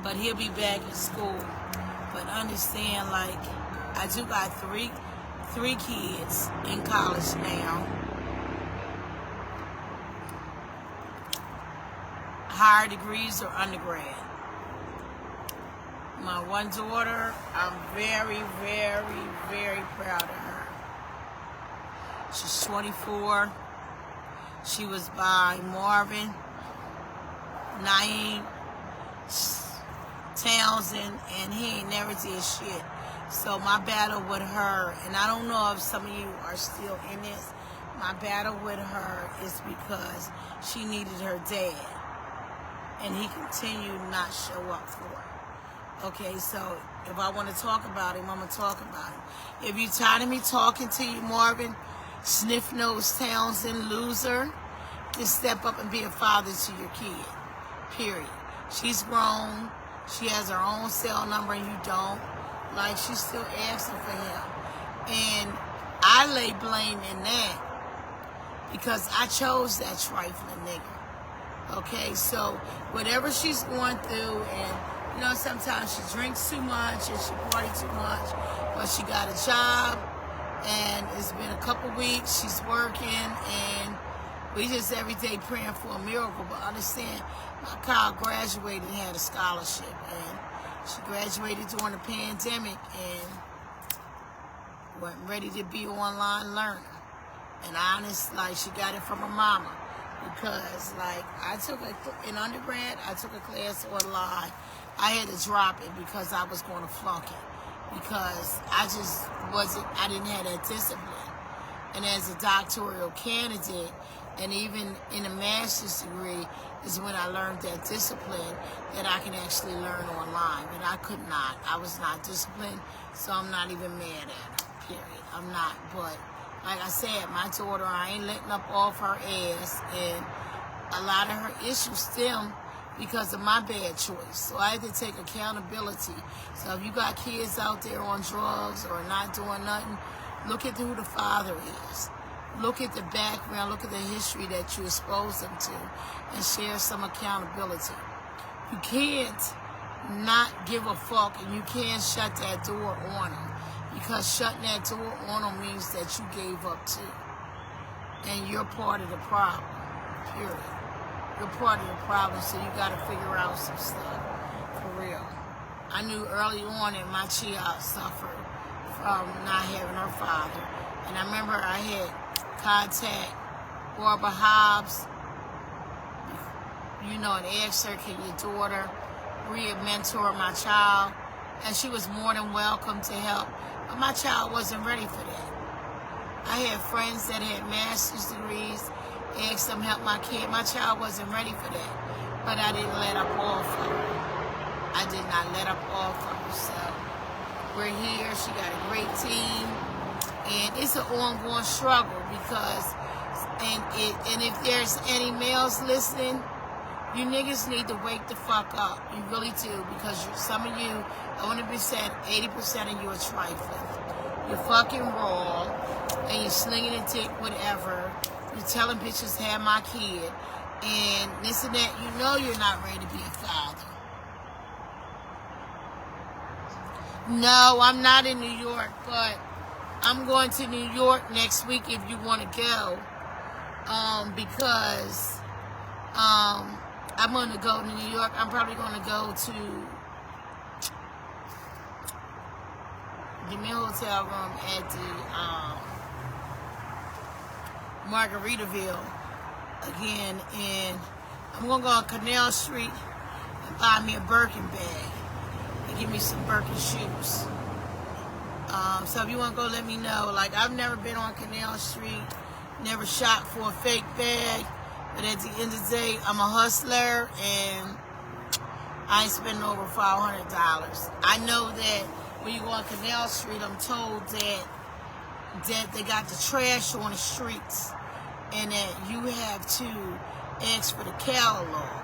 But he'll be back in school. But understand, like, I do got three kids in college now. Higher degrees or undergrad. My one daughter, I'm very, very, very proud of her. She's 24. She was by Marvin, Naeem, Townsend, and he ain't never did shit. So my battle with her, and I don't know if some of you are still in this, my battle with her is because she needed her dad. And he continued not show up for her. Okay, so if I want to talk about him, I'm going to talk about him. If you're tired of me talking to you, Marvin, Sniff Nose Townsend, loser, just step up and be a father to your kid. Period. She's grown. She has her own cell number and you don't. Like, she's still asking for him. And I lay blame in that because I chose that trifling nigga. Okay, so whatever she's going through, and sometimes she drinks too much and she party too much, but she got a job and it's been a couple weeks, she's working, and we just every day praying for a miracle. But understand, my child graduated and had a scholarship, and she graduated during the pandemic and wasn't ready to be an online learner. And honestly, like, she got it from her mama. Because, like, in undergrad, I took a class online. I had to drop it because I was going to flunk it. Because I didn't have that discipline. And as a doctoral candidate, and even in a master's degree, is when I learned that discipline that I can actually learn online. But I could not. I was not disciplined, so I'm not even mad at her, period. I'm not, but like I said, my daughter, I ain't letting up off her ass, and a lot of her issues stem because of my bad choice. So I had to take accountability. So if you got kids out there on drugs or not doing nothing, look at who the father is. Look at the background, look at the history that you expose them to, and share some accountability. You can't not give a fuck, and you can't shut that door on them. Because shutting that door on them means that you gave up too. And you're part of the problem, period. You're part of the problem, so you got to figure out some stuff, for real. I knew early on that my child suffered from not having her father. And I remember I had contact Barbara Hobbs, you know, and asked her, can your daughter re-mentor my child? And she was more than welcome to help. But my child wasn't ready for that. I had friends that had master's degrees, asked them help my kid. My child wasn't ready for that. But I didn't let up off of her. I did not let up off of her. So we're here. She got a great team. And it's an ongoing struggle because, and if there's any males listening, you niggas need to wake the fuck up. You really do, because some of you, 100%, 80% of you are trifling. You're fucking raw, and you're slinging a dick, whatever. You're telling bitches, have my kid, and this and that. You know you're not ready to be a father. No, I'm not in New York, but I'm going to New York next week if you want to go, because I'm going to go to New York. I'm probably going to go to, give me a hotel room at the Margaritaville again, and I'm going to go on Canal Street and buy me a Birkin bag and give me some Birkin shoes. So if you want to go, let me know. Like, I've never been on Canal Street, never shot for a fake bag. But at the end of the day, I'm a hustler, and I ain't spending over $500. I know that when you go on Canal Street, I'm told that they got the trash on the streets, and that you have to ask for the catalog.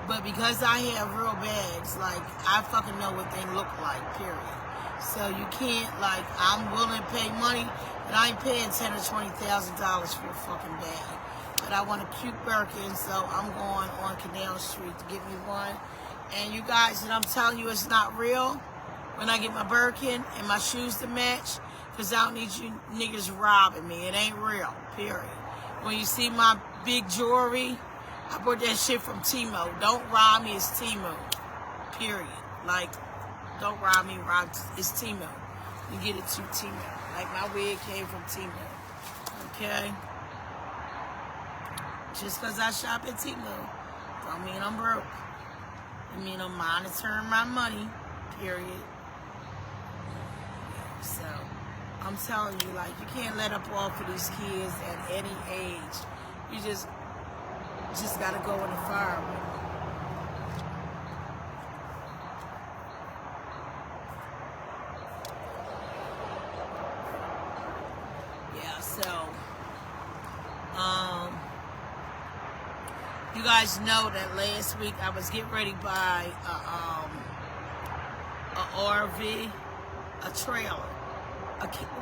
But because I have real bags, like, I fucking know what they look like, period. So you can't, like, I'm willing to pay money, but I ain't paying $10,000 or $20,000 for a fucking bag. But I want a cute Birkin, so I'm going on Canal Street to get me one. And you guys, and I'm telling you, it's not real when I get my Birkin and my shoes to match, because I don't need you niggas robbing me. It ain't real, period. When you see my big jewelry, I bought that shit from Timo. Don't rob me, it's Timo, period. Like, don't rob me, it's Timo. You get it to Timo. Like, my wig came from Timo, okay? Just because I shop at Timo don't mean I'm broke. I mean I'm monitoring my money, period. So, I'm telling you, like, you can't let up off of these kids at any age. You just got to go in the fire with them. Yeah, so, you guys know that last week I was getting ready to buy a RV, a trailer.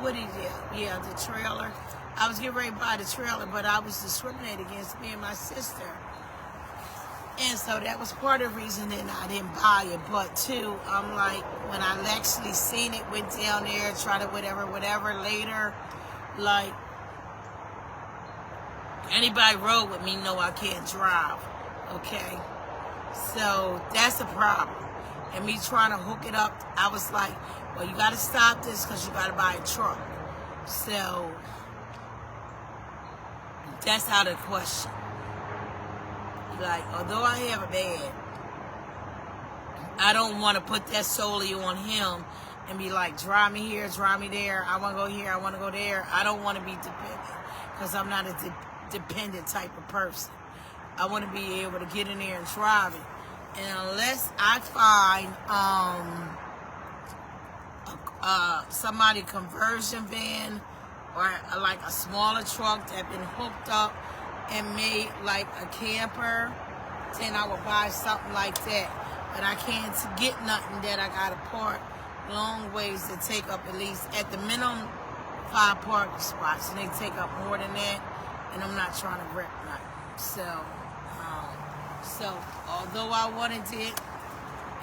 What is it? Yeah, the trailer. I was getting ready to buy the trailer, but I was discriminated against, me and my sister. And so that was part of the reason that I didn't buy it. But two, I'm like, when I actually seen it, went down there, tried it, whatever, later, like, anybody rode with me know I can't drive, okay? So that's a problem. And me trying to hook it up, I was like, well, you got to stop this because you got to buy a truck. So that's out of the question. Like, although I have a bad, I don't want to put that solely on him and be like, drive me here, drive me there. I want to go here, I want to go there. I don't want to be dependent because I'm not a dependent type of person. I want to be able to get in there and drive it. And unless I find somebody conversion van or like a smaller truck that been hooked up and made like a camper, then I would buy something like that. But I can't get nothing that I got to park long ways to take up at least at the minimum 5 parking spots, and they take up more than that, and I'm not trying to wreck nothing. So although I wanted it,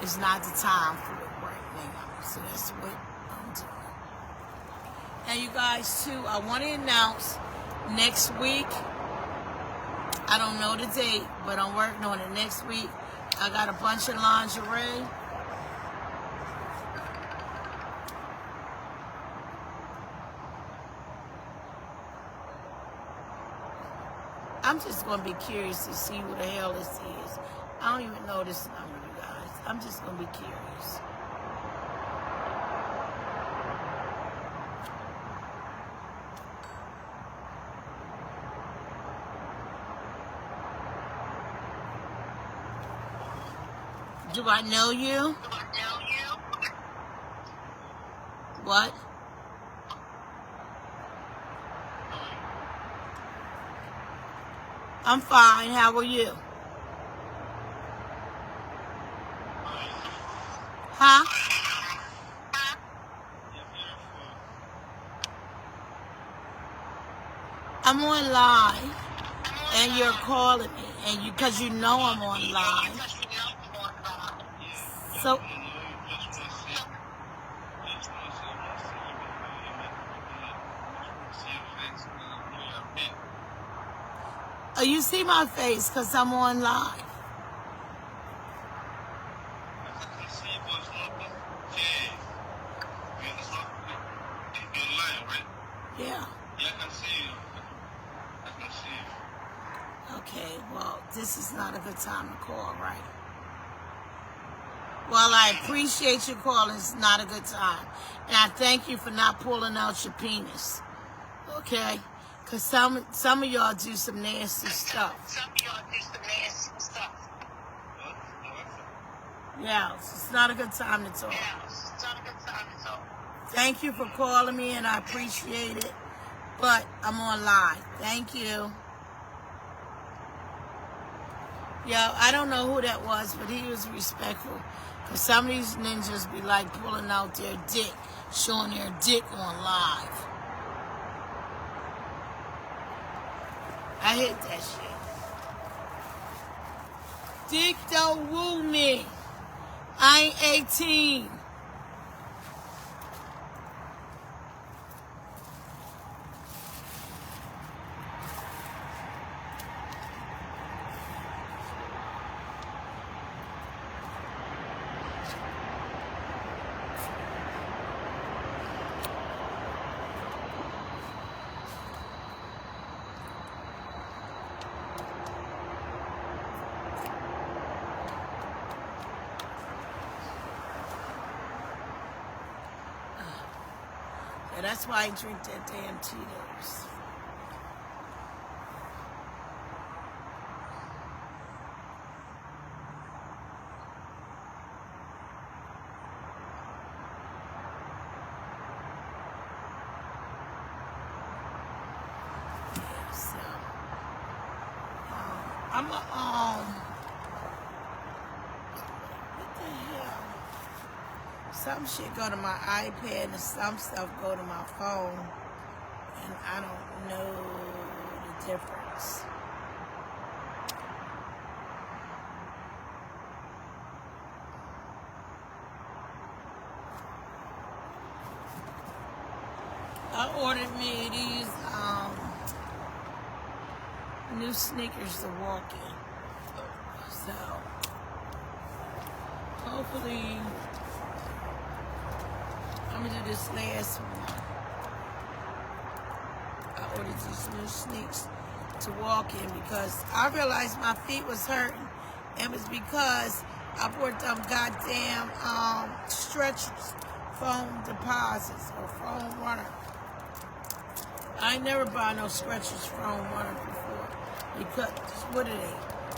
it's not the time for it right now. So that's what I'm doing. And you guys too, I want to announce next week, I don't know the date, but I'm working on it next week. I got a bunch of lingerie. I'm just going to be curious to see who the hell this is. I don't even know this number, you guys. I'm just going to be curious. Do I know you? What? I'm fine. How are you? Huh? I'm on live, and you're calling me, and because you know I'm on live. So, oh, you see my face because I'm on live. Yeah. Okay, well, this is not a good time to call, right? Well, I appreciate you calling. It's not a good time. And I thank you for not pulling out your penis. Okay? Because some of y'all do some nasty stuff. Yeah, it's not a good time to talk. Thank you for calling me, and I appreciate it. But I'm on live. Thank you. Yo, I don't know who that was, but he was respectful. Because some of these ninjas be like pulling out their dick, showing their dick on live. I hate that shit. Dick don't woo me. I ain't 18. Yeah, that's why I drink that damn Tito's. Yeah, so, I'm what the hell? Some shit go to my iPad and some stuff go to my phone, and I don't know the difference. I ordered me these new sneakers to walk in. So hopefully I'm gonna do this last one. I ordered these new sneaks to walk in because I realized my feet was hurting. It was because I bought them goddamn stretch foam deposits or foam runner. I ain't never buy no Skechers foam runner before. Because, what are they?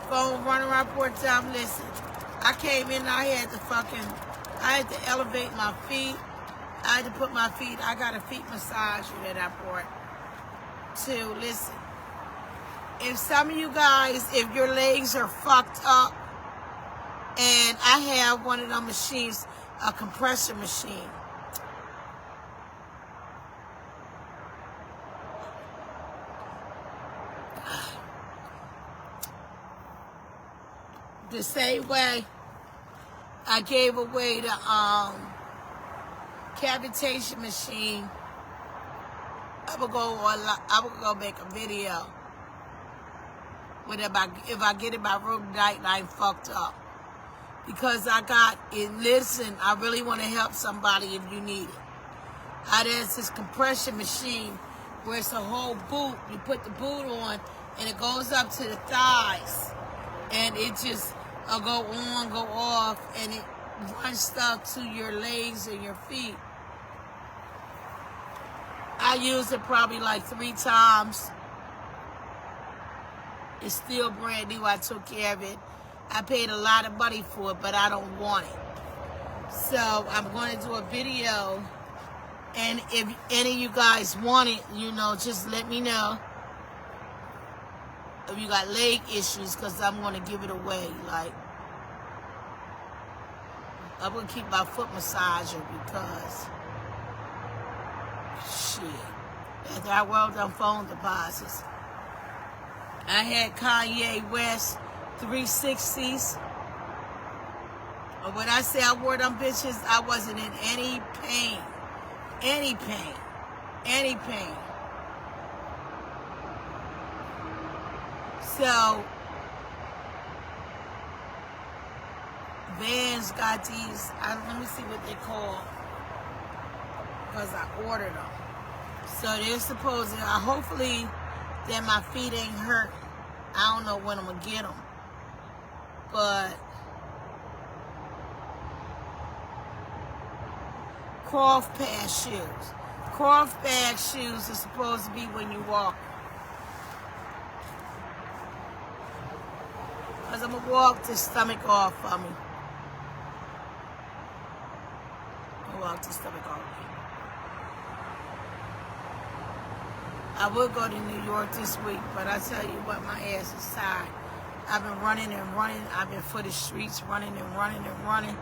Foam runner, I bought them, listen. I came in, I had to elevate my feet. I had to put my feet, I got a feet massager that I bought too. Listen, if some of you guys, if your legs are fucked up, and I have one of them machines, a compressor machine. The same way I gave away the cavitation machine, I would go make a video with if I get it by Rhododite and I'm fucked up. Because I got it. Listen, I really want to help somebody if you need it. There's this compression machine where it's a whole boot. You put the boot on and it goes up to the thighs, and it just go on, go off, and it runs stuff to your legs and your feet. I used it probably like 3 times. It's still brand new. I took care of it. I paid a lot of money for it, but I don't want it. So I'm going to do a video, and if any of you guys want it, you know, just let me know. If you got leg issues, because I'm going to give it away. Like, I'm going to keep my foot massager because, shit, after I worked on phone deposits, I had Kanye West 360s. But when I say I wore them bitches, I wasn't in any pain. Any pain. Any pain. So, Vans got these, let me see what they call, because I ordered them. So they're supposed to, hopefully that my feet ain't hurt. I don't know when I'm going to get them. But Croft pad shoes. Croft pad shoes are supposed to be when you walk. Because I'm going to walk the stomach off for me. I'm going to walk the stomach off. I will go to New York this week, but I tell you what, my ass is tired. I've been running and running. I've been for the streets running and running and running.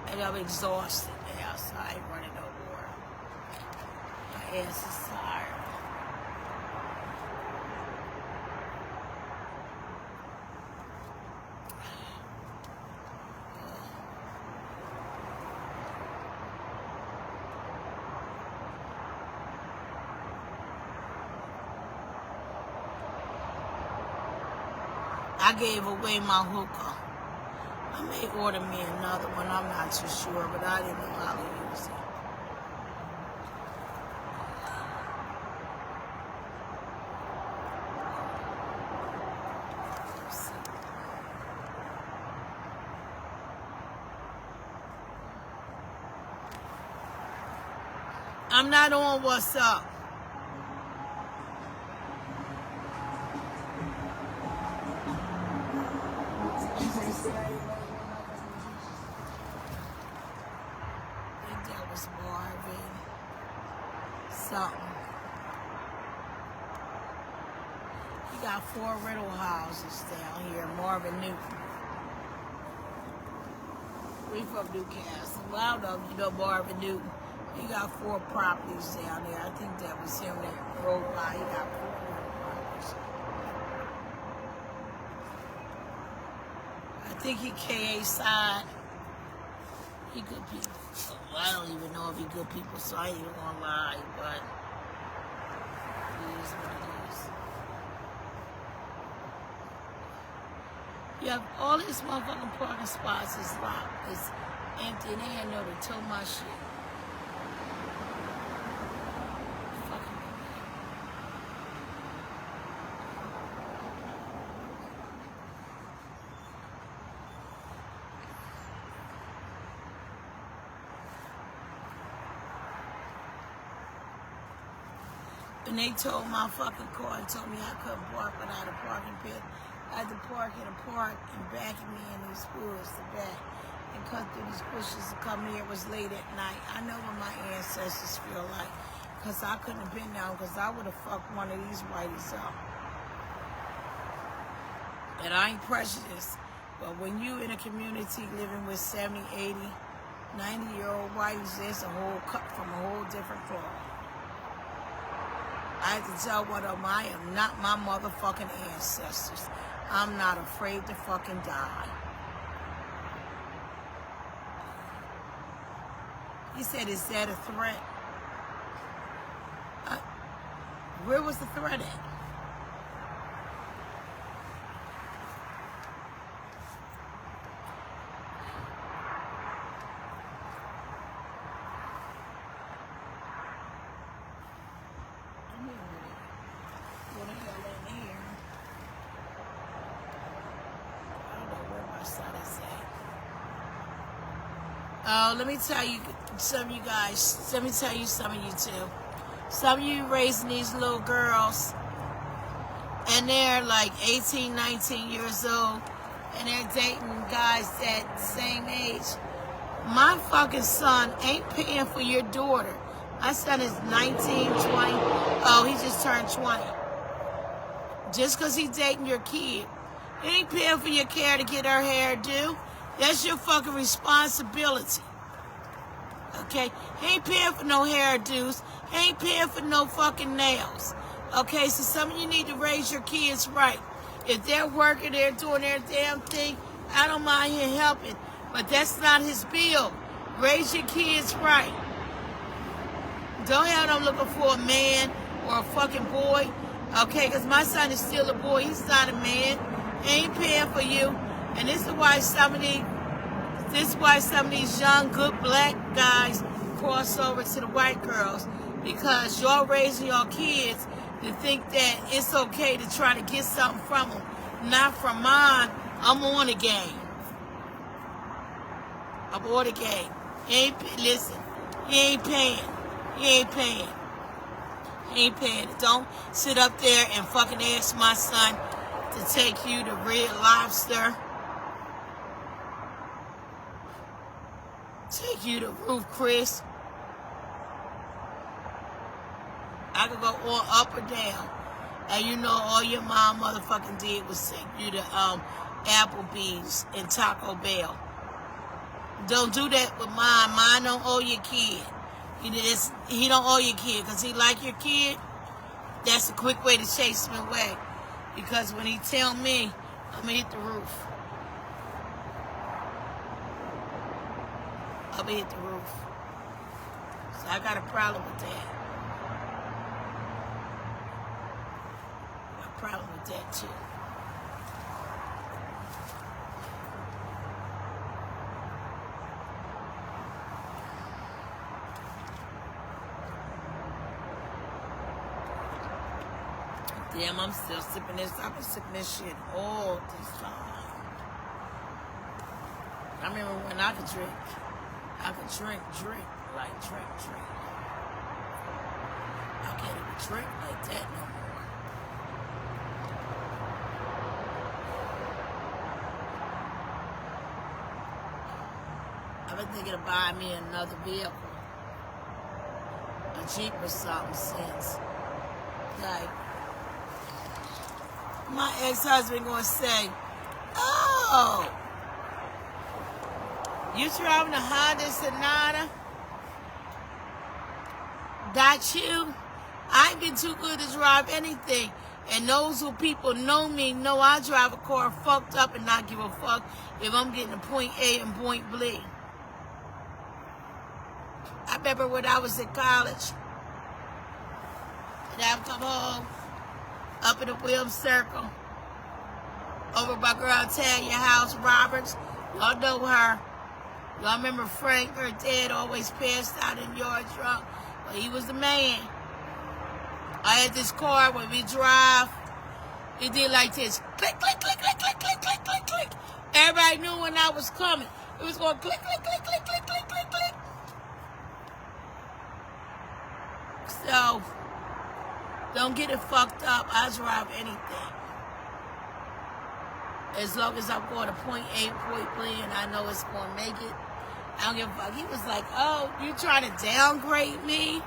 And I'm exhausted now, so I ain't running no more. My ass is tired. I gave away my hookah. I may order me another one. I'm not too sure, but I didn't know how to use it. I'm not on What's Up. Marvin something. He got 4 rental houses down here in Marvin, Newton. We from Newcastle. Well, I don't know if you know Marvin, Newton. He got 4 properties down there. I think that was him that rode by. He got 4 rental properties. I think he KA side. He good people. I don't even know if he good people, so I ain't even gonna lie, but it is what it is. You have all these motherfucking parking spots is locked. It's empty, and they ain't know to tow my shit. And they towed my fucking car and told me I couldn't park without a parking pit. I had to park in a park and back me in these woods to back and cut through these bushes to come here. It was late at night. I know what my ancestors feel like, because I couldn't have been down, because I would have fucked one of these whiteys up. And I ain't prejudiced, but when you in a community living with 70, 80, 90-year-old whiteys, there's a whole cut from a whole different cloth. I had to tell one of them, I am not my motherfucking ancestors. I'm not afraid to fucking die. He said, is that a threat? Where was the threat at? Oh, let me tell you, some of you guys, let me tell you some of you too. Some of you raising these little girls, and they're like 18, 19 years old, and they're dating guys that same age. My fucking son ain't paying for your daughter. My son is 19, 20. Oh, he just turned 20. Just because he's dating your kid. He ain't paying for your care to get her hair due. That's your fucking responsibility. Okay? He ain't paying for no hairdos. He ain't paying for no fucking nails. Okay? So some of you need to raise your kids right. If they're working, they're doing their damn thing, I don't mind him helping. But that's not his bill. Raise your kids right. Don't have them looking for a man or a fucking boy. Okay? Because my son is still a boy. He's not a man. He ain't paying for you. And this is why some of these young, good black guys cross over to the white girls, because y'all raising your kids to think that it's okay to try to get something from them. Not from mine. I'm on the game. I'm on the game. Listen, he ain't paying. He ain't paying. He ain't paying. Don't sit up there and fucking ask my son to take you to Red Lobster. Take you to Ruth Chris. I could go all up or down. And you know all your mom motherfucking did was take you to Applebee's and Taco Bell. Don't do that with mine. Mine don't owe your kid. He don't owe your kid because he like your kid. That's a quick way to chase him away. Because when he tell me, I'm going to hit the roof. I'm going to hit the roof. So I got a problem with that. Got a problem with that too. Damn, I'm still sipping this. I've been sipping this shit all this time. I remember when I could drink. I could drink. Like, drink. I can't even drink like that no more. I've been thinking of buying me another vehicle. A Jeep or something since. Like, my ex-husband gonna say, oh, you driving a Honda Sonata? That you? I ain't been too good to drive anything. And those who people know me know I drive a car fucked up and not give a fuck if I'm getting to point A and point B. I remember when I was in college, and I would come home up in the Williams Circle, over by girl Tanya House Roberts. Y'all know her. Y'all remember Frank, her dad, always passed out in your trunk. But he was the man. I had this car when we drive. It did like this. Click, click, click, click, click, click, click, click, click. Everybody knew when I was coming. It was going click, click, click, click, click, click, click, click. So, don't get it fucked up. I drive anything. As long as I'm going to point A, point B, and I know it's going to make it, I don't give a fuck. He was like, oh, you trying to downgrade me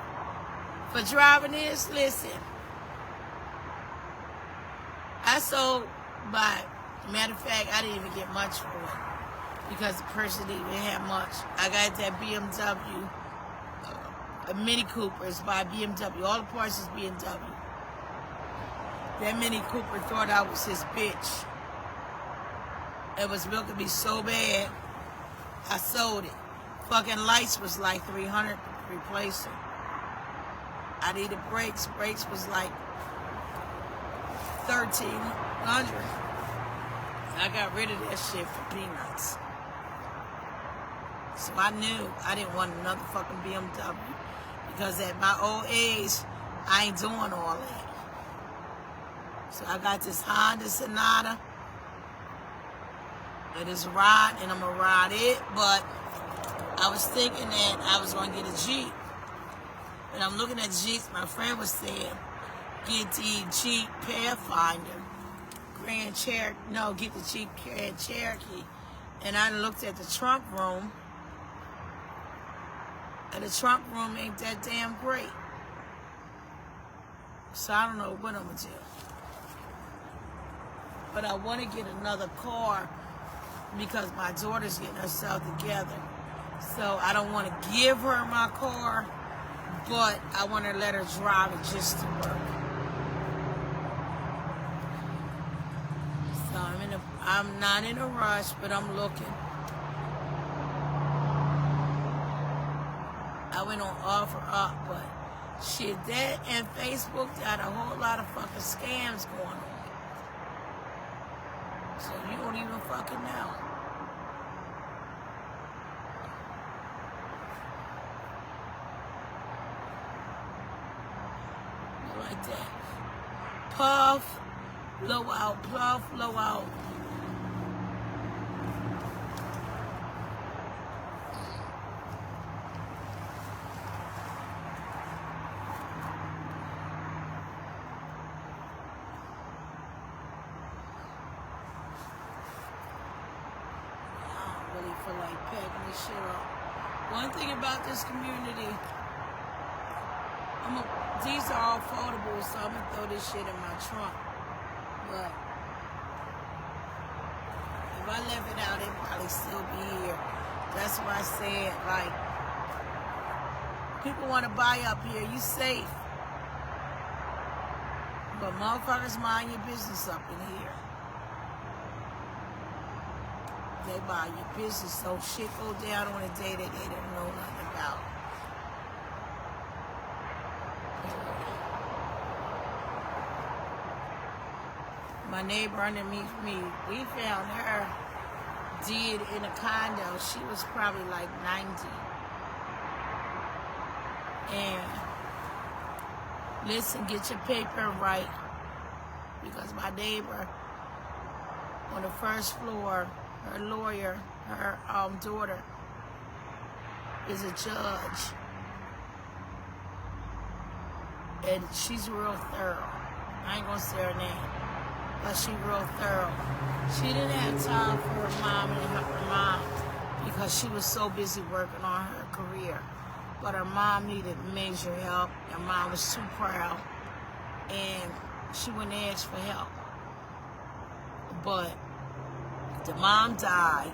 for driving this? Listen. I sold matter of fact, I didn't even get much for it because the person didn't even have much. I got that BMW, a Mini Cooper is by BMW. All the parts is BMW. That Mini Cooper thought I was his bitch. It was milking me so bad, I sold it. Fucking lights was like $300 to replace it. I needed brakes. Brakes was like $1,300. I got rid of that shit for peanuts. So I knew I didn't want another fucking BMW because at my old age, I ain't doing all that. So I got this Honda Sonata. It is ride, and I'm gonna ride it, but I was thinking that I was going to get a Jeep. But I'm looking at Jeeps. My friend was saying, get the Jeep Pathfinder. Grand Cherokee. No, get the Jeep Grand Cherokee. And I looked at the trunk room. And the trunk room ain't that damn great. So I don't know what I'm going to do. But I want to get another car because my daughter's getting herself together. So I don't want to give her my car, but I want to let her drive it just to work. So I'm not in a rush, but I'm looking. I went on OfferUp, but shit, that and Facebook got a whole lot of fucking scams going on. So you don't even fucking know. Like that. Puff, blow out, puff, blow out. For like packing this shit up. One thing about this community, these are all foldable, so I'm gonna throw this shit in my trunk. But if I left it out, it'd probably still be here. That's why I said, like, people want to buy up here, you safe. But motherfuckers, mind your business up in here. They buy your business, so shit go down on a day that they don't know nothing about. My neighbor underneath me, we found her dead in a condo. She was probably like 90. And listen, get your paper right, because my neighbor on the first floor, her lawyer, her daughter, is a judge. And she's real thorough. I ain't gonna say her name, but she's real thorough. She didn't have time for her mom and her mom because she was so busy working on her career. But her mom needed major help. Her mom was too proud, and she wouldn't ask for help. But the mom died.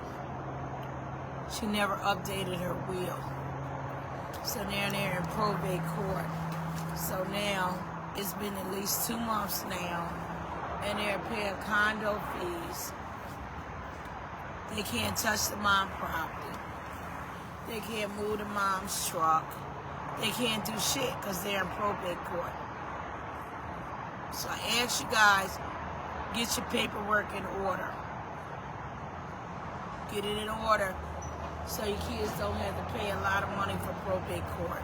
She never updated her will. So now they're in probate court. So now it's been at least 2 months now, and they're paying condo fees. They can't touch the mom's property. They can't move the mom's truck. They can't do shit because they're in probate court. So I ask you guys, get your paperwork in order. Get it in order so your kids don't have to pay a lot of money for probate court.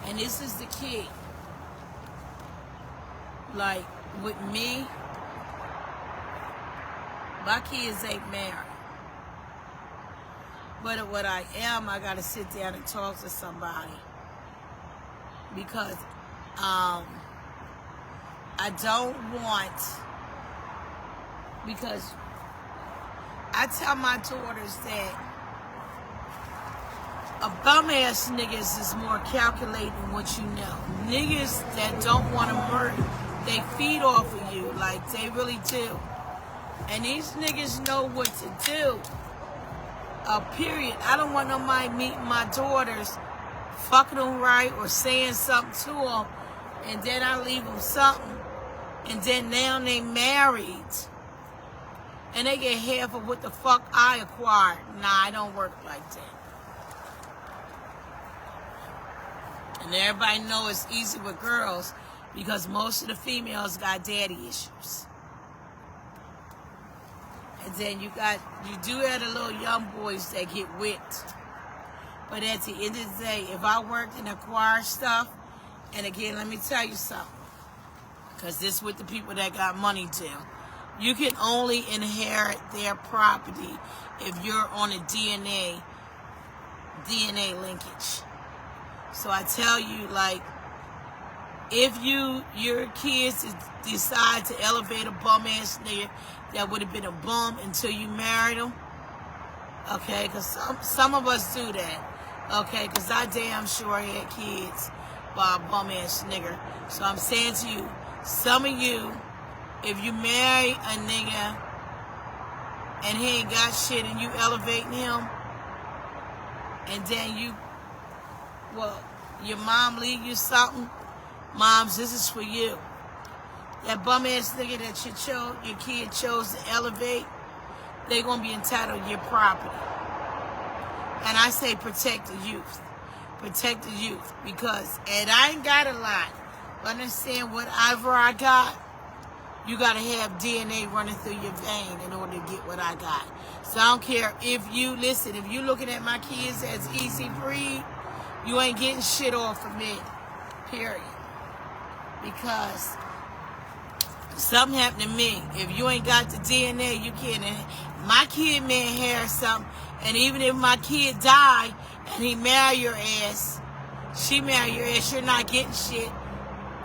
And this is the key. Like, with me, my kids ain't married. But what I am, I gotta sit down and talk to somebody. Because I don't want, because I tell my daughters that a bum-ass niggas is more calculating than what you know. Niggas that don't want to murder, they feed off of you, like they really do. And these niggas know what to do. Period. I don't want nobody meeting my daughters, fucking them right or saying something to them, and then I leave them something, and then now they married, and they get half of what the fuck I acquired. Nah, I don't work like that. And everybody know it's easy with girls because most of the females got daddy issues. And then you do have the little young boys that get whipped. But at the end of the day, if I worked and acquired stuff, and again, let me tell you something, because this is what the people that got money do. You can only inherit their property if you're on a DNA linkage. So I tell you, like, if your kids decide to elevate a bum ass nigga that would have been a bum until you married him, okay? Because some of us do that, okay? Because I damn sure had kids by a bum ass nigga. So I'm saying to you, some of you, if you marry a nigga and he ain't got shit and you elevating him, and then your mom leave you something, moms, this is for you. That bum ass nigga that your kid chose to elevate, they gonna be entitled to your property. And I say protect the youth. Protect the youth, because, and I ain't got a lot, but understand whatever I got, you gotta have DNA running through your vein in order to get what I got. So I don't care if you looking at my kids as easy breed, you ain't getting shit off of me, period. Because something happened to me. If you ain't got the DNA, you can't. My kid may inherit something, and even if my kid die and he marry your ass, she marry your ass, you're not getting shit.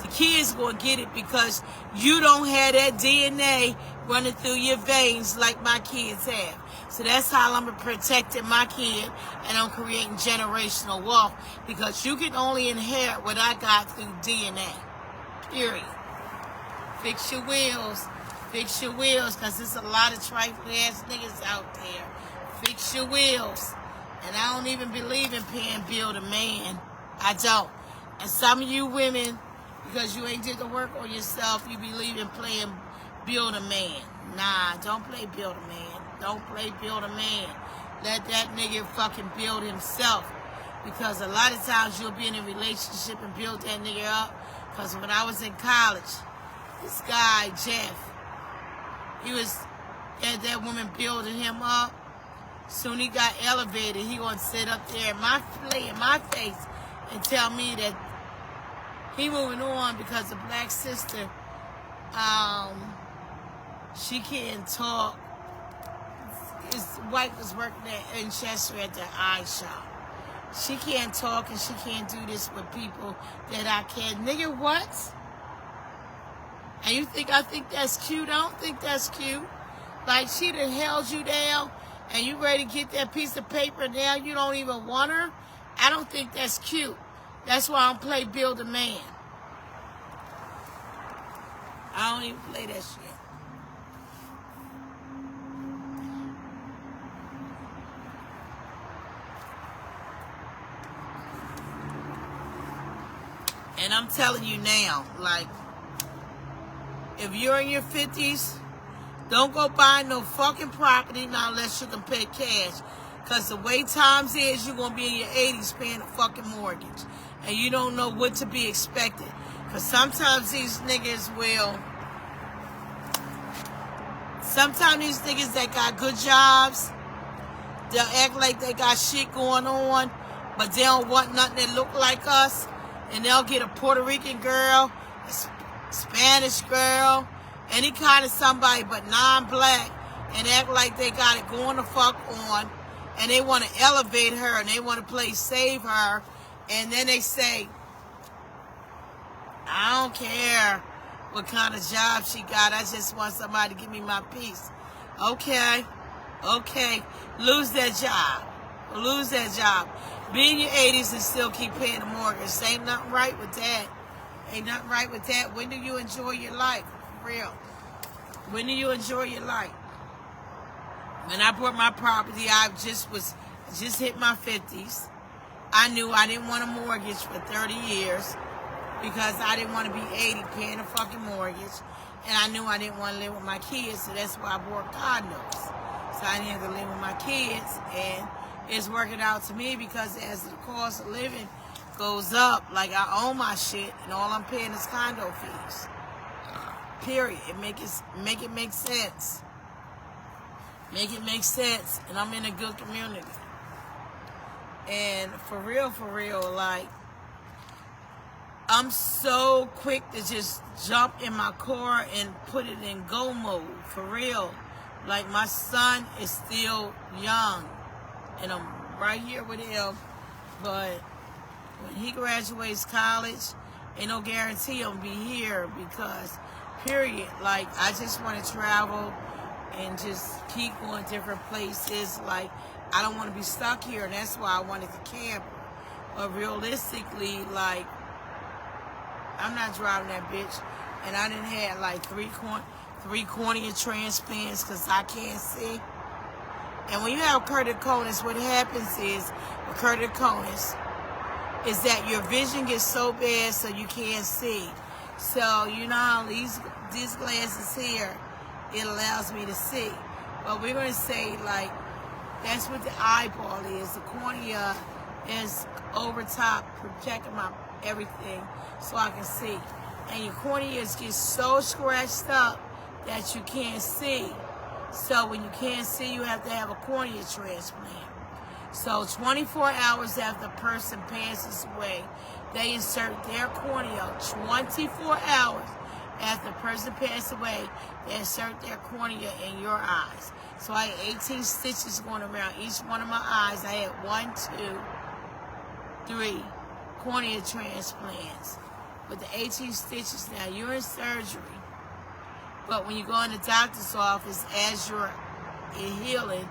The kid's gonna get it because you don't have that DNA running through your veins like my kids have. So that's how I'm protecting my kid, and I'm creating generational wealth, because you can only inherit what I got through DNA. Period. Fix your wheels. Fix your wheels, because there's a lot of trifling ass niggas out there. Fix your wheels. And I don't even believe in paying bill to man. I don't. And some of you women, because you ain't did the work on yourself, you believe in playing build a man. Nah, don't play build a man. Don't play build a man. Let that nigga fucking build himself. Because a lot of times you'll be in a relationship and build that nigga up. Because when I was in college, this guy, Jeff, had that woman building him up. Soon he got elevated, he gonna sit up there in my face and tell me that he moving on because the black sister, she can't talk. His wife was working in Chester at the eye shop. She can't talk and she can't do this with people that I can. Nigga, what? And you think I think that's cute? I don't think that's cute. Like, she done held you down and you ready to get that piece of paper now, you don't even want her? I don't think that's cute. That's why I don't play Build a Man. I don't even play that shit. And I'm telling you now, like, if you're in your 50s, don't go buy no fucking property now unless you can pay cash. Because the way times is, you're going to be in your 80s paying a fucking mortgage. And you don't know what to be expected. Because sometimes these niggas that got good jobs, they'll act like they got shit going on, but they don't want nothing that look like us. And they'll get a Puerto Rican girl, a Spanish girl, any kind of somebody but non-black, and act like they got it going the fuck on, and they want to elevate her, and they want to play save her, and then they say, I don't care what kind of job she got, I just want somebody to give me my piece. Okay, lose that job. Lose that job. Be in your 80s and still keep paying the mortgage. Ain't nothing right with that. Ain't nothing right with that. When do you enjoy your life? For real. When do you enjoy your life? When I bought my property, I just hit my 50s. I knew I didn't want a mortgage for 30 years because I didn't want to be 80 paying a fucking mortgage. And I knew I didn't want to live with my kids, so that's why I bought condos. So I didn't have to live with my kids, and it's working out to me because as the cost of living goes up, like I own my shit, and all I'm paying is condo fees. Period. Make it make sense. Make it make sense, and I'm in a good community. And for real, like, I'm so quick to just jump in my car and put it in go mode, for real. Like, my son is still young, and I'm right here with him, but when he graduates college, ain't no guarantee he'll be here because, period, like, I just want to travel and just keep going different places. Like, I don't want to be stuck here, and that's why I wanted the camper. But realistically, like, I'm not driving that bitch, and I done had like three cornea transplants because I can't see. And when you have keratoconus, what happens is, with keratoconus, is that your vision gets so bad so you can't see. So, you know how these glasses here, it allows me to see. But we're going to say, like, that's what the eyeball is. The cornea is over top, protecting my everything so I can see. And your corneas get so scratched up that you can't see. So when you can't see, you have to have a cornea transplant. So 24 hours after a person passes away, they insert their cornea. 24 hours after a person passes away, they insert their cornea in your eyes. So I had 18 stitches going around each one of my eyes. I had 1, 2, 3 cornea transplants with the 18 stitches. Now, you're in surgery, but when you go in the doctor's office, as you're healing,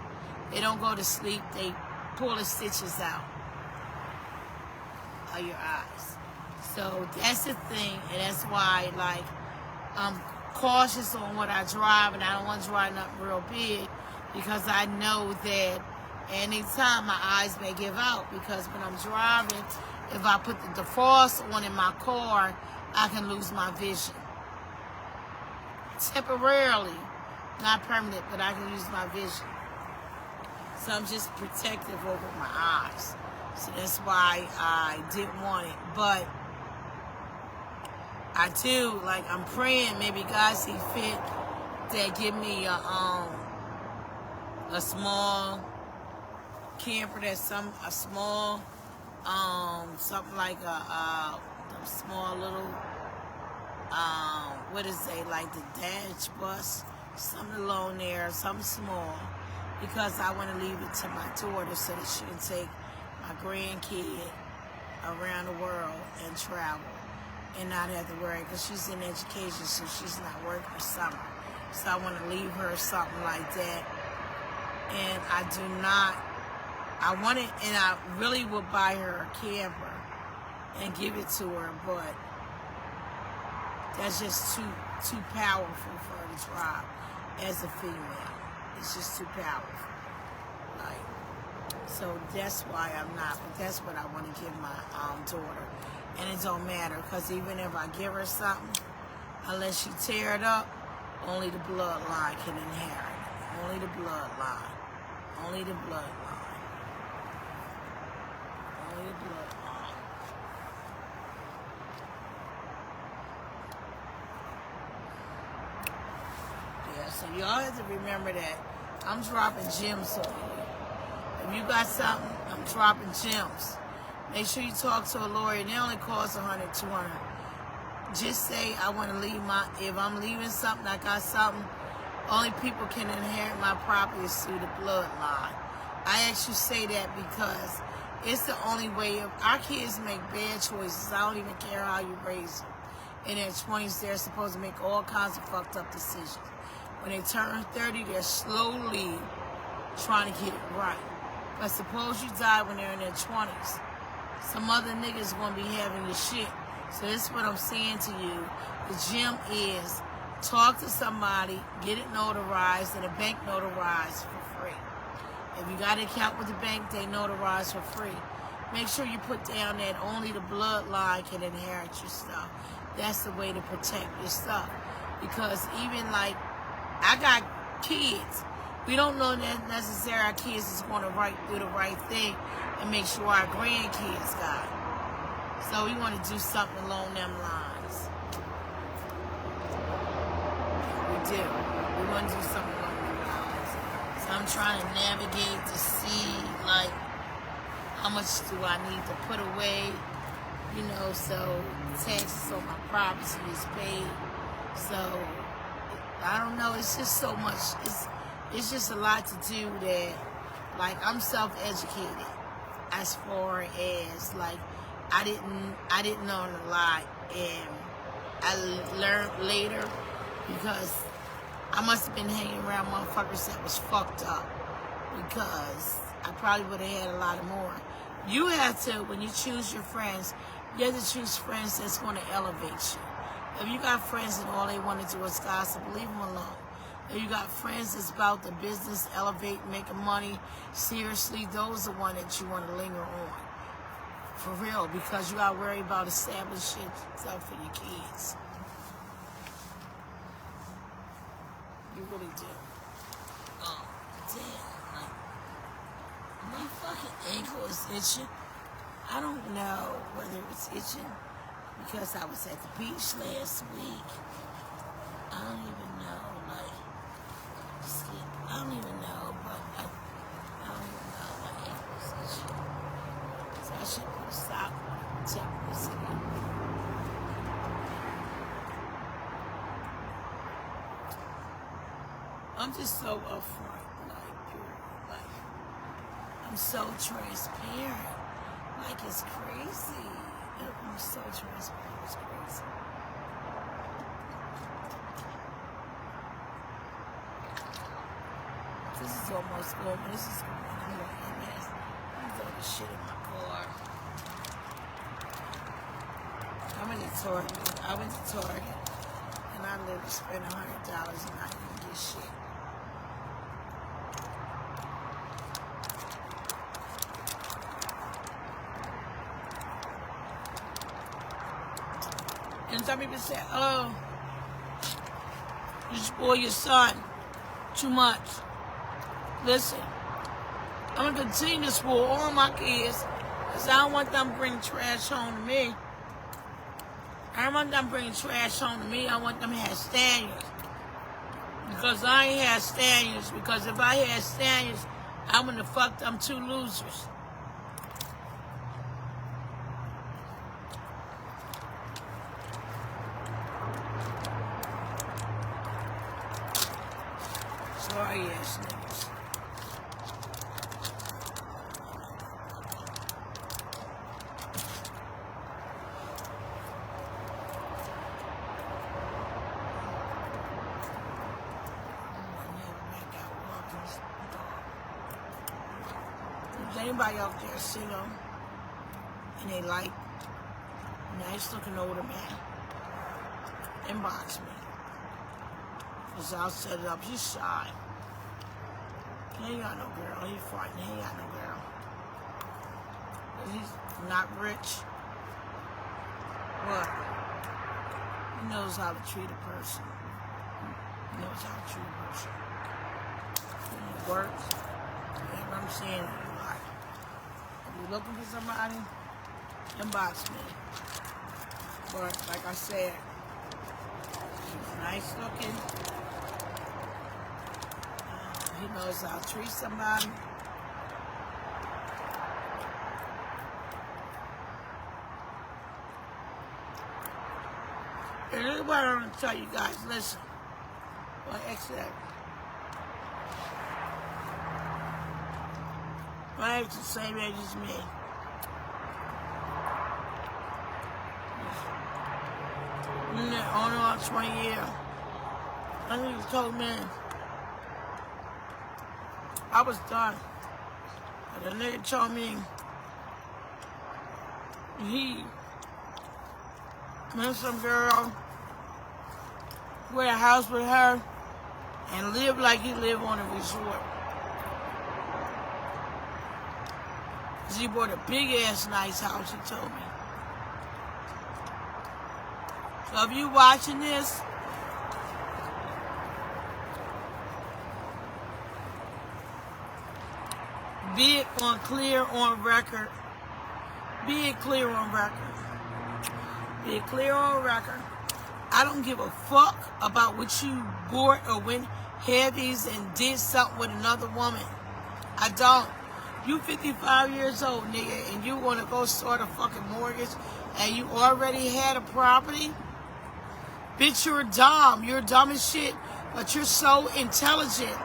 they don't go to sleep. They pull the stitches out of your eyes. So that's the thing, and that's why, like, I'm cautious on what I drive, and I don't want to drive nothing real big because I know that anytime my eyes may give out, because when I'm driving, if I put the defrost on in my car, I can lose my vision. Temporarily, not permanent, but I can lose my vision. So I'm just protective over my eyes. So that's why I didn't want it. But I do, like, I'm praying maybe God see fit that give me a small camper, that's a small, something like a small little, what is it, like the dash bus, something along there, something small, because I want to leave it to my daughter so that she can take my grandkid around the world and travel and not have to worry, because she's in education, so she's not working summer. So I want to leave her something like that. And I do not, I want it, and I really would buy her a camper and give it to her, but that's just too powerful for her to drive as a female. It's just too powerful. Like, so that's why I'm not, but that's what I want to give my daughter. And it don't matter, because even if I give her something, unless she tear it up, only the bloodline can inherit it. Only the bloodline. Only the bloodline. Only the bloodline. Yeah, so y'all have to remember that I'm dropping gems on you. If you got something, I'm dropping gems. Make sure you talk to a lawyer. They only cost $100, $200. Just say, I want to leave my, if I'm leaving something, I got something, only people can inherit my property is through the bloodline. I actually say that because it's the only way. If our kids make bad choices, I don't even care how you raise them. In their 20s, they're supposed to make all kinds of fucked up decisions. When they turn 30, they're slowly trying to get it right. But suppose you die when they're in their 20s. Some other niggas gonna be having your shit. So this is what I'm saying to you. The gem is, talk to somebody, get it notarized, and the bank notarized for free. If you got an account with the bank, they notarize for free. Make sure you put down that only the bloodline can inherit your stuff. That's the way to protect your stuff. Because even like, I got kids. We don't know that necessarily our kids is going to do the right thing and make sure our grandkids got it. So we want to do something along them lines. We do. We want to do something along them lines. So I'm trying to navigate to see, like, how much do I need to put away you know, so taxes on my property is paid. So I don't know. It's just so much. It's just a lot to do that. Like, I'm self-educated as far as like I didn't learn a lot, and I learned later because I must have been hanging around motherfuckers that was fucked up, because I probably would have had a lot more. You have to, when you choose your friends, you have to choose friends that's going to elevate you. If you got friends and all they want to do is gossip, leave them alone. If you got friends that's about the business, elevate, making money, seriously, those are the ones that you want to linger on. For real, because you got to worry about establishing stuff for your kids. You really do. Oh, damn. Like, my fucking ankle is itching. I don't know whether it was itching because I was at the beach last week. I don't even know, like, I don't even know, but I don't even know, my ankle is itching. So I should put a stop on it and check this again. I'm just so upfront, like, I'm so transparent. Like, it's crazy. I'm so transparent, it's crazy. This is almost going. This is going. I'm going to MS. I'm throwing the shit in my car. I went to Target, and I literally spent $100 and I didn't get shit. And some people say, oh, you spoil your son too much. Listen, I'm going to continue to spoil all my kids because I don't want them bringing trash home to me. I don't want them bringing trash home to me. I want them to have standards. Because I ain't had standards. Because if I had standards, I wouldn't have fucked them two losers. Sorry ass niggas. Is anybody out there single and they like nice looking older man? Inbox me. Cause I'll set it up. He's shy. He ain't got no girl. He's frightened. He ain't got no girl. He's not rich. What? He knows how to treat a person. He knows how to treat a person. When it works, whatever I'm saying, a lot. If you're looking for somebody, inbox me. But like I said, he's nice looking. He knows how to treat somebody. And this is what I want to tell you guys. Listen. Well, actually, my age is the same age as me. On and off 20 years. I think he told me I was done. But the nigga told me he met some girl, went a house with her, and lived like he lived on a resort. He bought a big ass nice house, he told me. So if you watching this, be it clear on record. Be it clear on record. Be it clear on record. I don't give a fuck about what you bought or went heavies and did something with another woman. I don't. You 55 years old, nigga, and you want to go start a fucking mortgage and you already had a property, bitch, you're dumb. You're dumb as shit, but you're so intelligent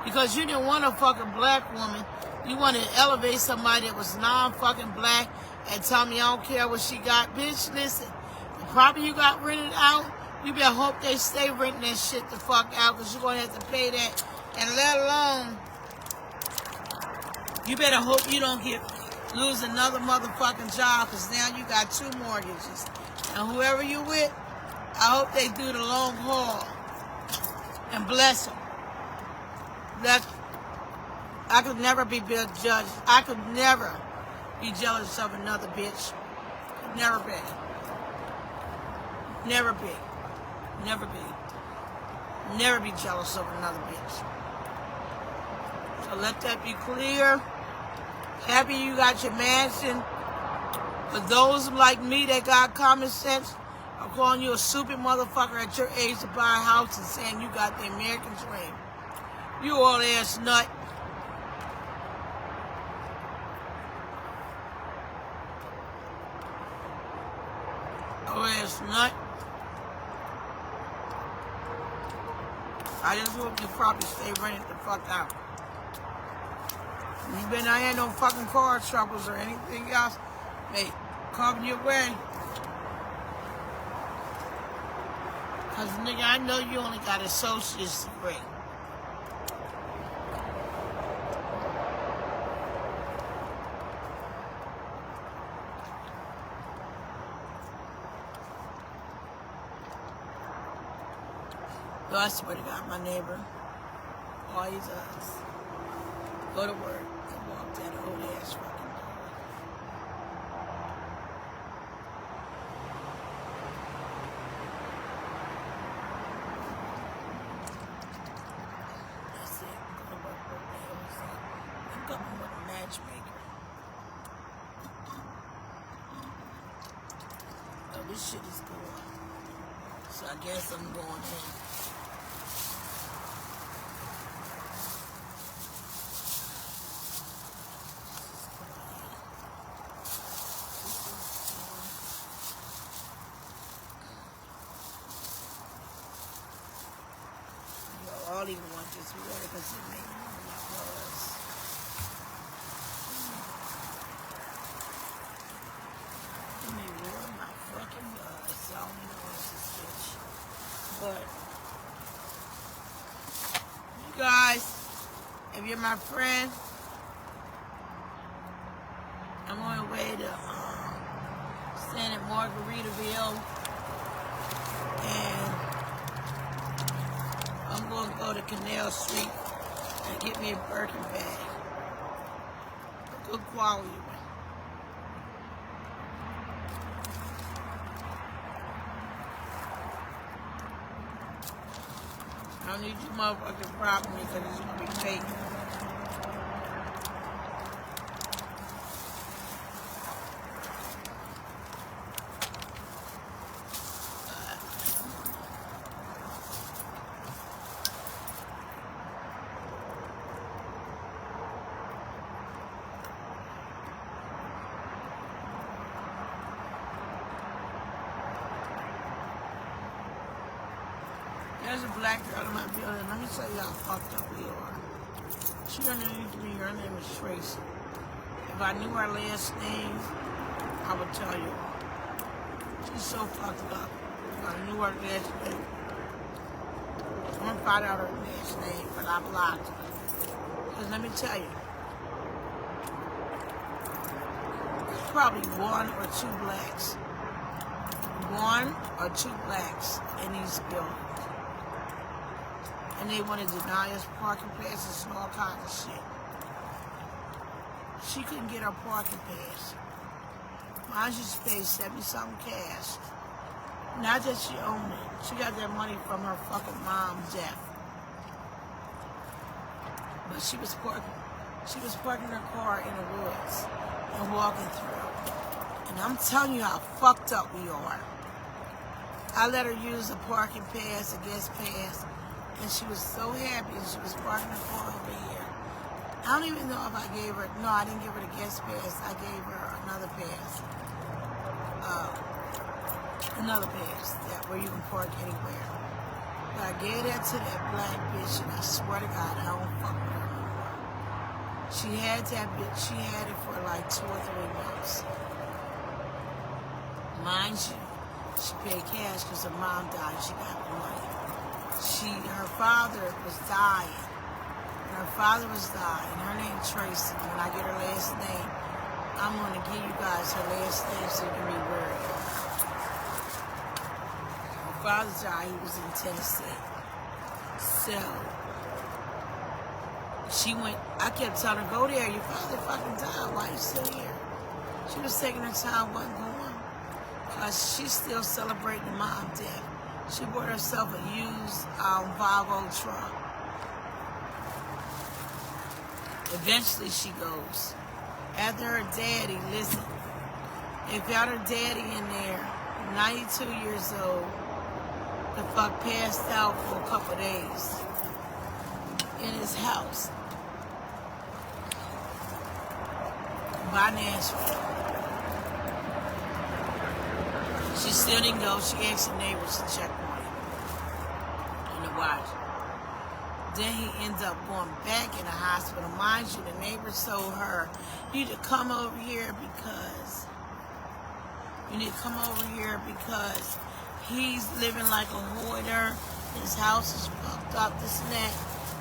because you didn't want a fucking black woman. You wanted to elevate somebody that was non-fucking black and tell me I don't care what she got. Bitch, listen, the property you got rented out, you better hope they stay renting that shit the fuck out because you're going to have to pay that. And let alone, you better hope you don't lose another motherfucking job because now you got 2 mortgages. And whoever you with, I hope they do the long haul. And bless them. I could never be judged. I could never be jealous of another bitch. Never be. Never be. Never be. Never be jealous of another bitch. So let that be clear. Happy you got your mansion. For those like me that got common sense, I'm calling you a stupid motherfucker at your age to buy a house and saying you got the American dream. You old ass nut. Old ass nut. I just hope you probably stay rented the fuck out. You better not have no fucking car troubles or anything else. Hey, coming your way. Cause nigga, I know you only got an associate's degree. Yo, I swear to God, my neighbor, all he does, go to work and walk that old ass fucking dog. That's it. Go to work every day. I'm coming with a matchmaker. Oh, this shit is going. So I guess I'm going in. I don't even want this water because it made me buzz. It made me ruin my fucking buzz. I don't even want this bitch. But, you guys, if you're my friend, I'm on my way to stand at Margaritaville. And I'm going to go to Canal Street and get me a Birkin bag. A good quality one. I don't need you motherfucking problem me because it's going to be fake. There's a black girl in my building. Let me tell you how fucked up we are. She don't know me. Her name is Tracy. If I knew her last name, I would tell you. She's so fucked up. If I knew her last name, I'm gonna find out her last name, but I blocked her. Because let me tell you, there's probably 1 or 2 blacks. 1 or 2 blacks in these buildings. And they want to deny us parking passes and all kinds of shit. She couldn't get her parking pass. Mine just paid 70-something cash. Not that she owned it. She got that money from her fucking mom's death. But she was parking her car in the woods and walking through. And I'm telling you how fucked up we are. I let her use a parking pass, a guest pass. And she was so happy, and she was parking her car over here. I don't even know if I gave her, no, I didn't give her the guest pass. I gave her another pass. another pass that where you can park anywhere. But I gave that to that black bitch, and I swear to God, I don't fuck with her no more. She had that bitch. She had it for like 2 or 3 months. Mind you, she paid cash because her mom died. She got the money. Her father was dying. When her father was dying, her name Tracy. When I get her last name, I'm going to give you guys her last name so you can be worried. Her father died. He was in Tennessee. So, she went, I kept telling her, go there. Your father fucking died. Why you still here? She was taking her time, wasn't going. Because she's still celebrating the mom death. She bought herself a used Volvo truck. Eventually she goes. After her daddy, listen, they found her daddy in there, 92 years old, the fuck passed out for a couple of days in his house by Nashville. She still didn't go. She asked her neighbors to check on him and to watch. Then he ended up going back in the hospital. Mind you, the neighbors told her, you need to come over here because he's living like a hoarder. His house is fucked up, this and that.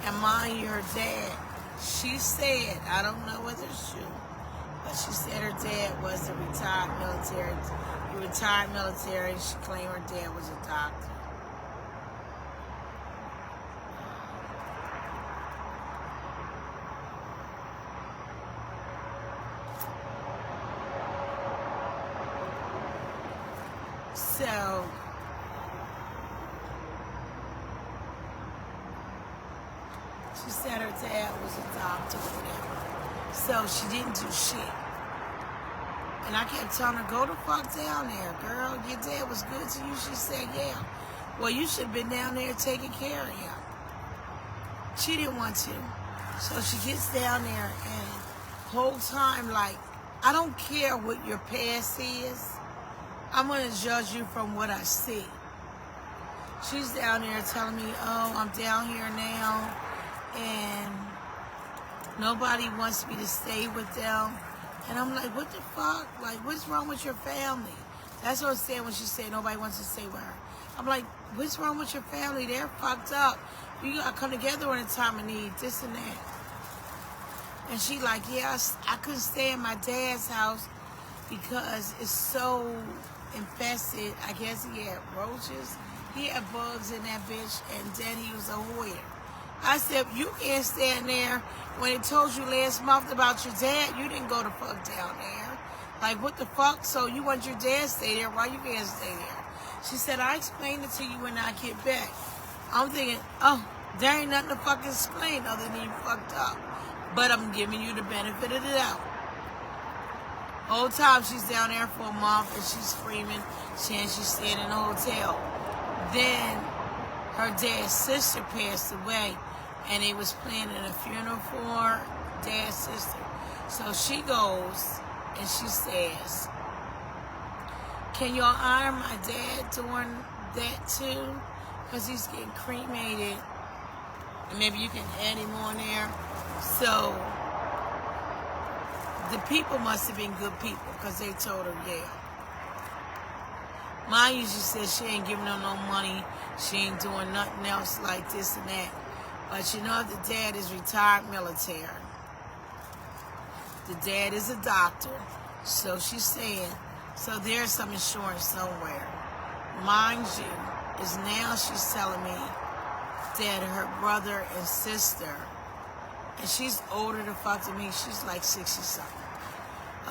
And mind you, her dad, she said, I don't know whether it's true, but she said her dad was a retired military. He retired military. She claimed her dad was a doctor. So, she said her dad was a doctor or whatever. So she didn't do shit. And I kept telling her, go the fuck down there, girl. Your dad was good to you. She said, yeah. Well, you should have been down there taking care of him. She didn't want to. So she gets down there and whole time, like, I don't care what your past is. I'm going to judge you from what I see. She's down there telling me, oh, I'm down here now, and nobody wants me to stay with them. And I'm like, what the fuck? Like, what's wrong with your family? That's what I said when she said nobody wants to stay with her. I'm like, what's wrong with your family? They're fucked up. You got to come together in a time of need, this and that. And she like, yeah, I couldn't stay in my dad's house because it's so infested. I guess he had roaches. He had bugs in that bitch, and then he was a hoarder. I said, you can't stand there. When it told you last month about your dad, you didn't go the fuck down there. Like, what the fuck? So you want your dad to stay there? Why you can't stay there? She said, I explained it to you when I get back. I'm thinking, oh, there ain't nothing to fucking explain other than you fucked up. But I'm giving you the benefit of the doubt. Whole time she's down there for a month and she's screaming, saying she's staying in a hotel. Then her dad's sister passed away, and they was planning a funeral for her dad's sister. So she goes and she says, can y'all honor my dad during that too? Because he's getting cremated, and maybe you can add him on there. So the people must have been good people because they told her, yeah. Mind you, she said she ain't giving them no money. She ain't doing nothing else like this and that. But you know, the dad is retired military. The dad is a doctor. So she's saying, so there's some insurance somewhere. Mind you, is now she's telling me that her brother and sister, and she's older the fuck than me, she's like 60-something.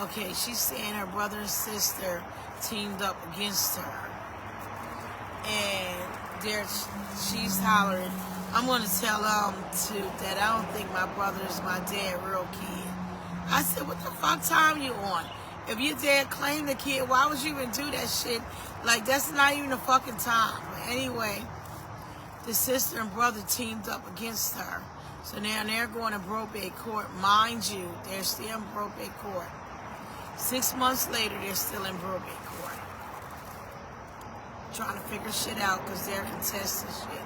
Okay, she's saying her brother and sister teamed up against her. And she's hollering, I'm going to tell that I don't think my brother is my dad, real kid. I said, what the fuck time you on? If your dad claimed the kid, why would you even do that shit? Like, that's not even a fucking time. But anyway, the sister and brother teamed up against her. So now they're going to probate court. Mind you, they're still in probate court. 6 months later, they're still in probate court. trying to figure shit out because they're contesting shit.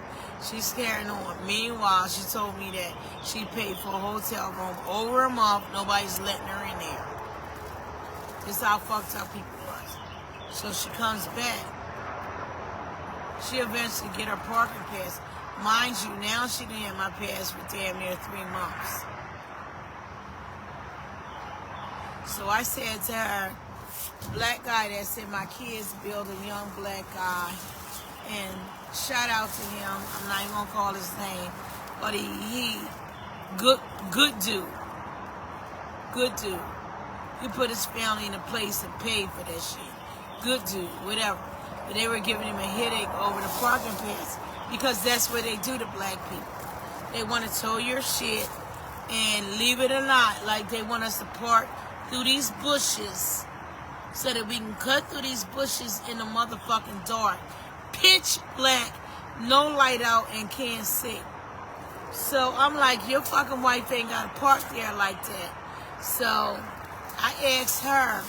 She's carrying on. Meanwhile, she told me that she paid for a hotel room over a month. Nobody's letting her in there. This is how fucked up people was. So she comes back. She eventually get her parking pass. Mind you, now she didn't have my pass for damn near 3 months. So I said to her, black guy that said my kids build a young black guy, and shout out to him. I'm not even gonna call his name, but he good dude. Good dude. He put his family in a place and paid for that shit. Good dude, whatever. But they were giving him a headache over the parking pass because that's what they do to black people. They want to tow your shit and leave it or not, like they want us to park through these bushes so that we can cut through these bushes in the motherfucking dark. Pitch black, no light out, and can't see. So I'm like, your fucking wife ain't got to park there like that. So I asked her,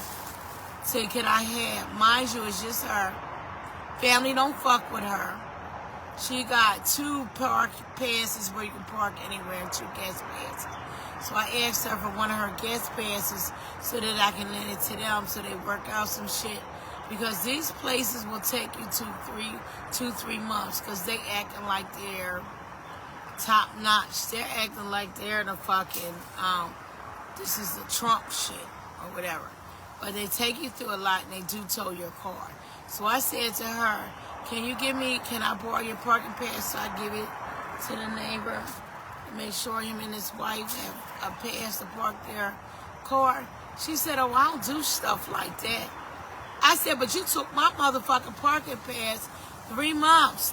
say, can I have, mind you, it's just her. Family don't fuck with her. She got 2 park passes where you can park anywhere and 2 gas passes. So I asked her for one of her gas passes so that I can lend it to them so they work out some shit. Because these places will take you 3 months because they acting like they're top notch. They're acting like they're the fucking, this is the Trump shit or whatever. But they take you through a lot and they do tow your car. So I said to her, can I borrow your parking pass so I give it to the neighbor? Make sure him and his wife have a pass to park their car. She said, oh, I don't do stuff like that. I said, but you took my motherfucking parking pass 3 months.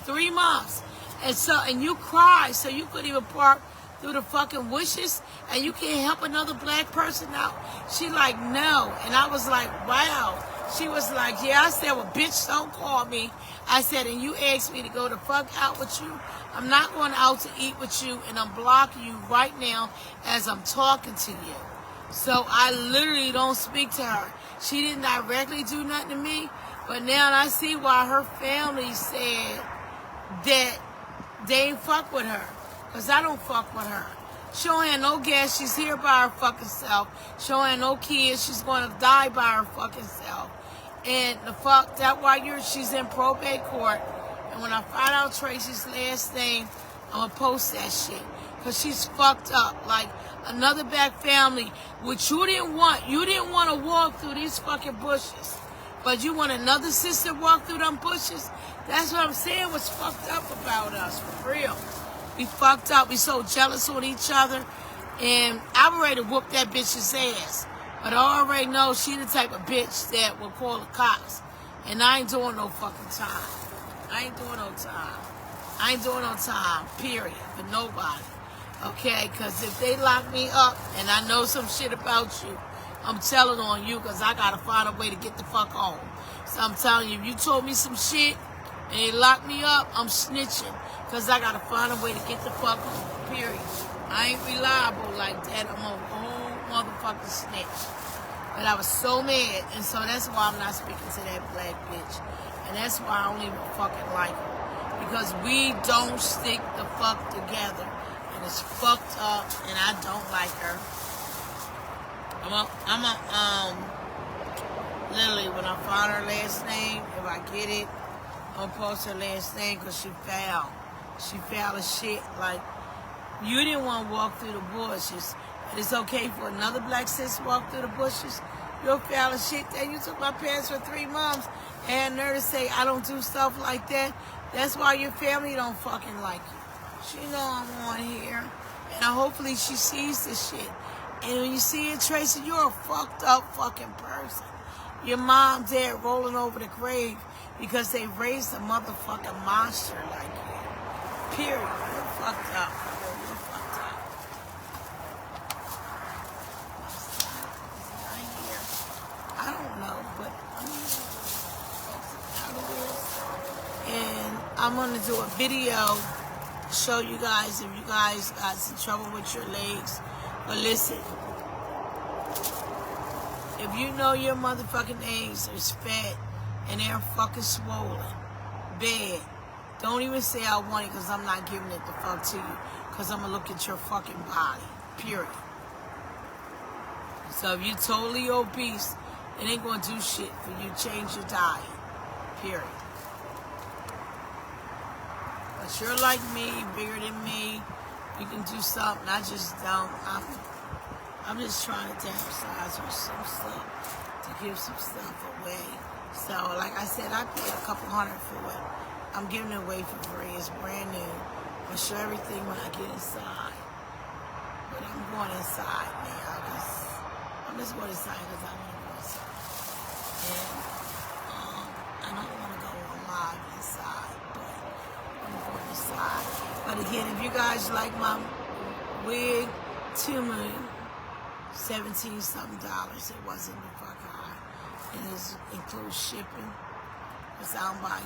And you cried so you couldn't even park through the fucking wishes and you can't help another black person out. She like, no. And I was like, wow. She was like, yeah. I said, well, bitch, don't call me. I said, and you asked me to go the fuck out with you. I'm not going out to eat with you, and I'm blocking you right now as I'm talking to you. So I literally don't speak to her. She didn't directly do nothing to me, but now I see why her family said that they ain't fuck with her, because I don't fuck with her. She don't have no gas. She's here by her fucking self. She don't have no kids. She's going to die by her fucking self. And the fuck, that's why she's in probate court. And when I find out Tracy's last name, I'm going to post that shit. Because she's fucked up. Like another black family, which you didn't want. You didn't want to walk through these fucking bushes. But you want another sister to walk through them bushes? That's what I'm saying, what's fucked up about us, for real. We fucked up. We so jealous on each other. And I'm ready to whoop that bitch's ass. But I already know she the type of bitch that will call the cops. And I ain't doing no fucking time. I ain't doing no time, period, for nobody. Okay? Because if they lock me up and I know some shit about you, I'm telling on you because I got to find a way to get the fuck home. So I'm telling you, if you told me some shit and they lock me up, I'm snitching. Because I got to find a way to get the fuck home, period. I ain't reliable like that. I'm a whole motherfucking snitch. But I was so mad, and so that's why I'm not speaking to that black bitch. And that's why I don't even fucking like her. Because we don't stick the fuck together. And it's fucked up, and I don't like her. Literally, when I find her last name, if I get it, I'm gonna post her last name because she foul. She foul as shit. Like, you didn't want to walk through the bushes. But it's okay for another black sis to walk through the bushes. You're foul as shit. Then you took my pants for 3 months and nerve to say I don't do stuff like that. That's why your family don't fucking like you. She know I'm on here. And hopefully she sees this shit. And when you see it, Tracy, you're a fucked up fucking person. Your mom, dad rolling over the grave because they raised a motherfucking monster like you. Period. You're fucked up. You're fucked up. I don't know, but I'm out of this. And I'm going to do a video, show you guys if you guys got some trouble with your legs. But listen, if you know your motherfucking legs is fat and they're fucking swollen, bed. Don't even say I want it because I'm not giving it the fuck to you. Because I'm going to look at your fucking body. Period. So if you're totally obese, it ain't going to do shit for you. Change your diet. Period. But you're like me, bigger than me. You can do something. I just don't. I'm just trying to downsize or some stuff to give some stuff away. So, like I said, I paid a couple $100 for it. I'm giving it away for free. It's brand new. I'll show everything when I get inside. But I'm going inside now. I'm just going inside because I want to go inside. And I don't want to go on live inside, but I'm going inside. But again, if you guys like my wig, $2 million. $17-something. It wasn't the fuck high. And it includes shipping. Because I don't buy